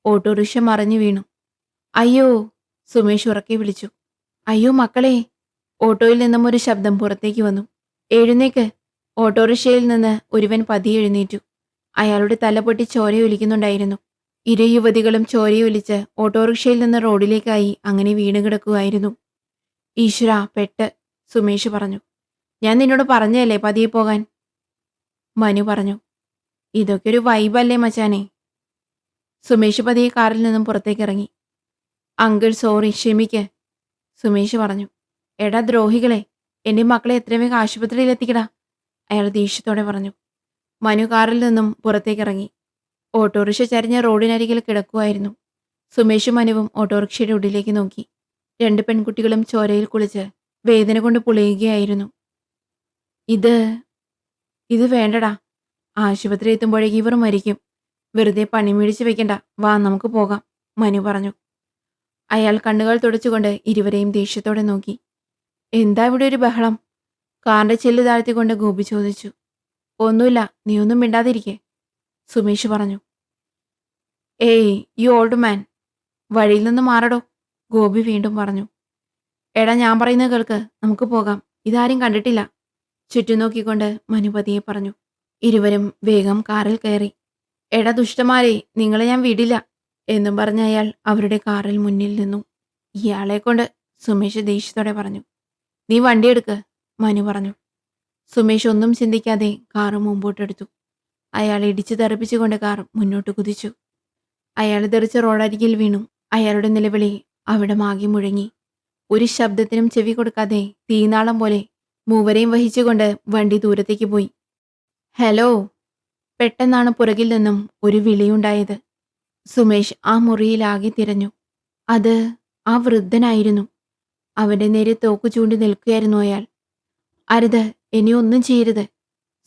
ഓട്ടോറിക്ഷ മറിഞ്ഞു വീണു. അയ്യോ! സുമേഷ് ഉറക്കെ വിളിച്ചു. അയ്യോ മക്കളെ! ഓട്ടോയിൽ നിന്നും ഒരു ശബ്ദം പുറത്തേക്ക് വന്നു. എഴുന്നേക്ക്! ഓട്ടോറിക്ഷയിൽ നിന്ന് ഒരുവൻ പതിയെ എഴുന്നേറ്റു. അയാളുടെ തല പൊട്ടി ചോരയൊലിക്കുന്നുണ്ടായിരുന്നു. 2 യുവതികളും ചോരയൊലിച്ച് ഓട്ടോറിക്ഷയിൽ നിന്ന് റോഡിലേക്കായി അങ്ങനെ വീണ് കിടക്കുകയായിരുന്നു. ഈശ്വരാ, പെട്ട്, സുമേഷ് പറഞ്ഞു. ഞാൻ നിന്നോട് പറഞ്ഞതല്ലേ പതിയെ പോകാൻ, മനു പറഞ്ഞു. ഇതൊക്കെ ഒരു വൈബല്ലേ മച്ചാനെ. സുമേഷ് പതിയെ കാറിൽ നിന്നും പുറത്തേക്കിറങ്ങി. അങ്കിൾ സോറി, ക്ഷമിക്ക്, സുമേഷ് പറഞ്ഞു. എടാ ദ്രോഹികളെ, എൻ്റെ മക്കളെ എത്രയും വേഗം ആശുപത്രിയിൽ എത്തിക്കടാ, അയാൾ ദേഷ്യത്തോടെ പറഞ്ഞു. മനു കാറിൽ നിന്നും പുറത്തേക്കിറങ്ങി. ഓട്ടോറിക്ഷ ചരിഞ്ഞ റോഡിനരികിൽ കിടക്കുമായിരുന്നു. സുമേഷും മനുവും ഓട്ടോറിക്ഷയുടെ ഉള്ളിലേക്ക് നോക്കി. 2 പെൺകുട്ടികളും ചോരയിൽ കുളിച്ച് വേദന കൊണ്ട് പുളയുകയായിരുന്നു. ഇത് വേണ്ടടാ. ആശുപത്രി എത്തുമ്പോഴേക്ക് ഇവർ മരിക്കും. വെറുതെ പണി മേടിച്ച് വെക്കണ്ട, വാ നമുക്ക് പോകാം, മനു പറഞ്ഞു. അയാൾ കണ്ണുകൾ തുടച്ചുകൊണ്ട് ഇരുവരെയും ദേഷ്യത്തോടെ നോക്കി. എന്താ ഇവിടെ ഒരു ബഹളം? കാറിന്റെ ചെല്ലു താഴ്ത്തിക്കൊണ്ട് ഗോപി ചോദിച്ചു. ഒന്നുമില്ല, നീ ഒന്നും മിണ്ടാതിരിക്കെ, സുമേഷ് പറഞ്ഞു. ഏയ് യു ഓൾഡ് മാൻ, വഴിയിൽ നിന്ന് മാറടോ, ഗോപി വീണ്ടും പറഞ്ഞു. എടാ, ഞാൻ പറയുന്നത് കേൾക്ക്, നമുക്ക് പോകാം, ഇതാരും കണ്ടിട്ടില്ല, ചുറ്റും നോക്കിക്കൊണ്ട് മനു പതിയെ പറഞ്ഞു. ഇരുവരും വേഗം കാറിൽ കയറി. എടാ ദുഷ്ടന്മാരെ, നിങ്ങളെ ഞാൻ വിടില്ല എന്നും പറഞ്ഞ അയാൾ അവരുടെ കാറിൽ മുന്നിൽ നിന്നു. ഇയാളെ കൊണ്ട്, സുമേഷ് ദേഷ്യത്തോടെ പറഞ്ഞു. നീ വണ്ടിയെടുക്ക്, മനു പറഞ്ഞു. സുമേഷ് ഒന്നും ചിന്തിക്കാതെ കാറ് മുമ്പോട്ടെടുത്തു. അയാൾ ഇടിച്ചു തെറിപ്പിച്ചുകൊണ്ട് കാർ മുന്നോട്ട് കുതിച്ചു. അയാൾ തെറിച്ച് റോഡരികിൽ വീണു. അയാളുടെ നിലവിളി അവിടെ ആകെ മുഴങ്ങി. ഒരു ശബ്ദത്തിനും ചെവി കൊടുക്കാതെ തീനാളം പോലെ മൂവരെയും വഹിച്ചുകൊണ്ട് വണ്ടി ദൂരത്തേക്ക് പോയി. ഹലോ! പെട്ടെന്നാണ് പുറകിൽ നിന്നും ഒരു വിളിയുണ്ടായത്. സുമേഷ് ആ മുറിയിലാകെ തിരഞ്ഞു. അത് ആ വൃദ്ധനായിരുന്നു. അവന്റെ നേരെ തോക്ക് ചൂണ്ടി നിൽക്കുകയായിരുന്നു അയാൾ. അരുത്, ഇനി ഒന്നും ചെയ്യരുത്,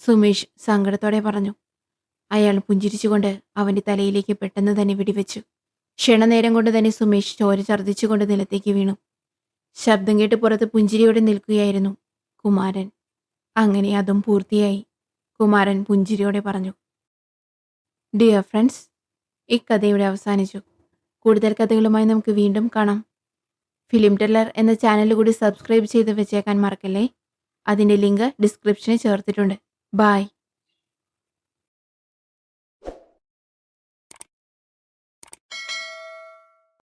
സുമേഷ് സങ്കടത്തോടെ പറഞ്ഞു. അയാൾ പുഞ്ചിരിച്ചുകൊണ്ട് അവന്റെ തലയിലേക്ക് പെട്ടെന്ന് തന്നെ വെടിവെച്ചു. ക്ഷണനേരം കൊണ്ട് തന്നെ സുമേഷ് ചോര ഛർദ്ദിച്ചുകൊണ്ട് നിലത്തേക്ക് വീണു. ശബ്ദം കേട്ട് പുറത്ത് പുഞ്ചിരിയോടെ നിൽക്കുകയായിരുന്നു കുമാരൻ. അങ്ങനെ അതും പൂർത്തിയായി, കുമാരൻ പുഞ്ചിരിയോടെ പറഞ്ഞു. ഡിയർ ഫ്രണ്ട്സ്, ഈ കഥ ഇവിടെ അവസാനിച്ചു. കൂടുതൽ കഥകളുമായി നമുക്ക് വീണ്ടും കാണാം. ഫിലിം ടെല്ലർ എന്ന ചാനൽ കൂടി സബ്സ്ക്രൈബ് ചെയ്ത് വെച്ചേക്കാൻ മറക്കല്ലേ. അതിൻ്റെ ലിങ്ക് ഡിസ്ക്രിപ്ഷനിൽ ചേർത്തിട്ടുണ്ട്. ബായ്.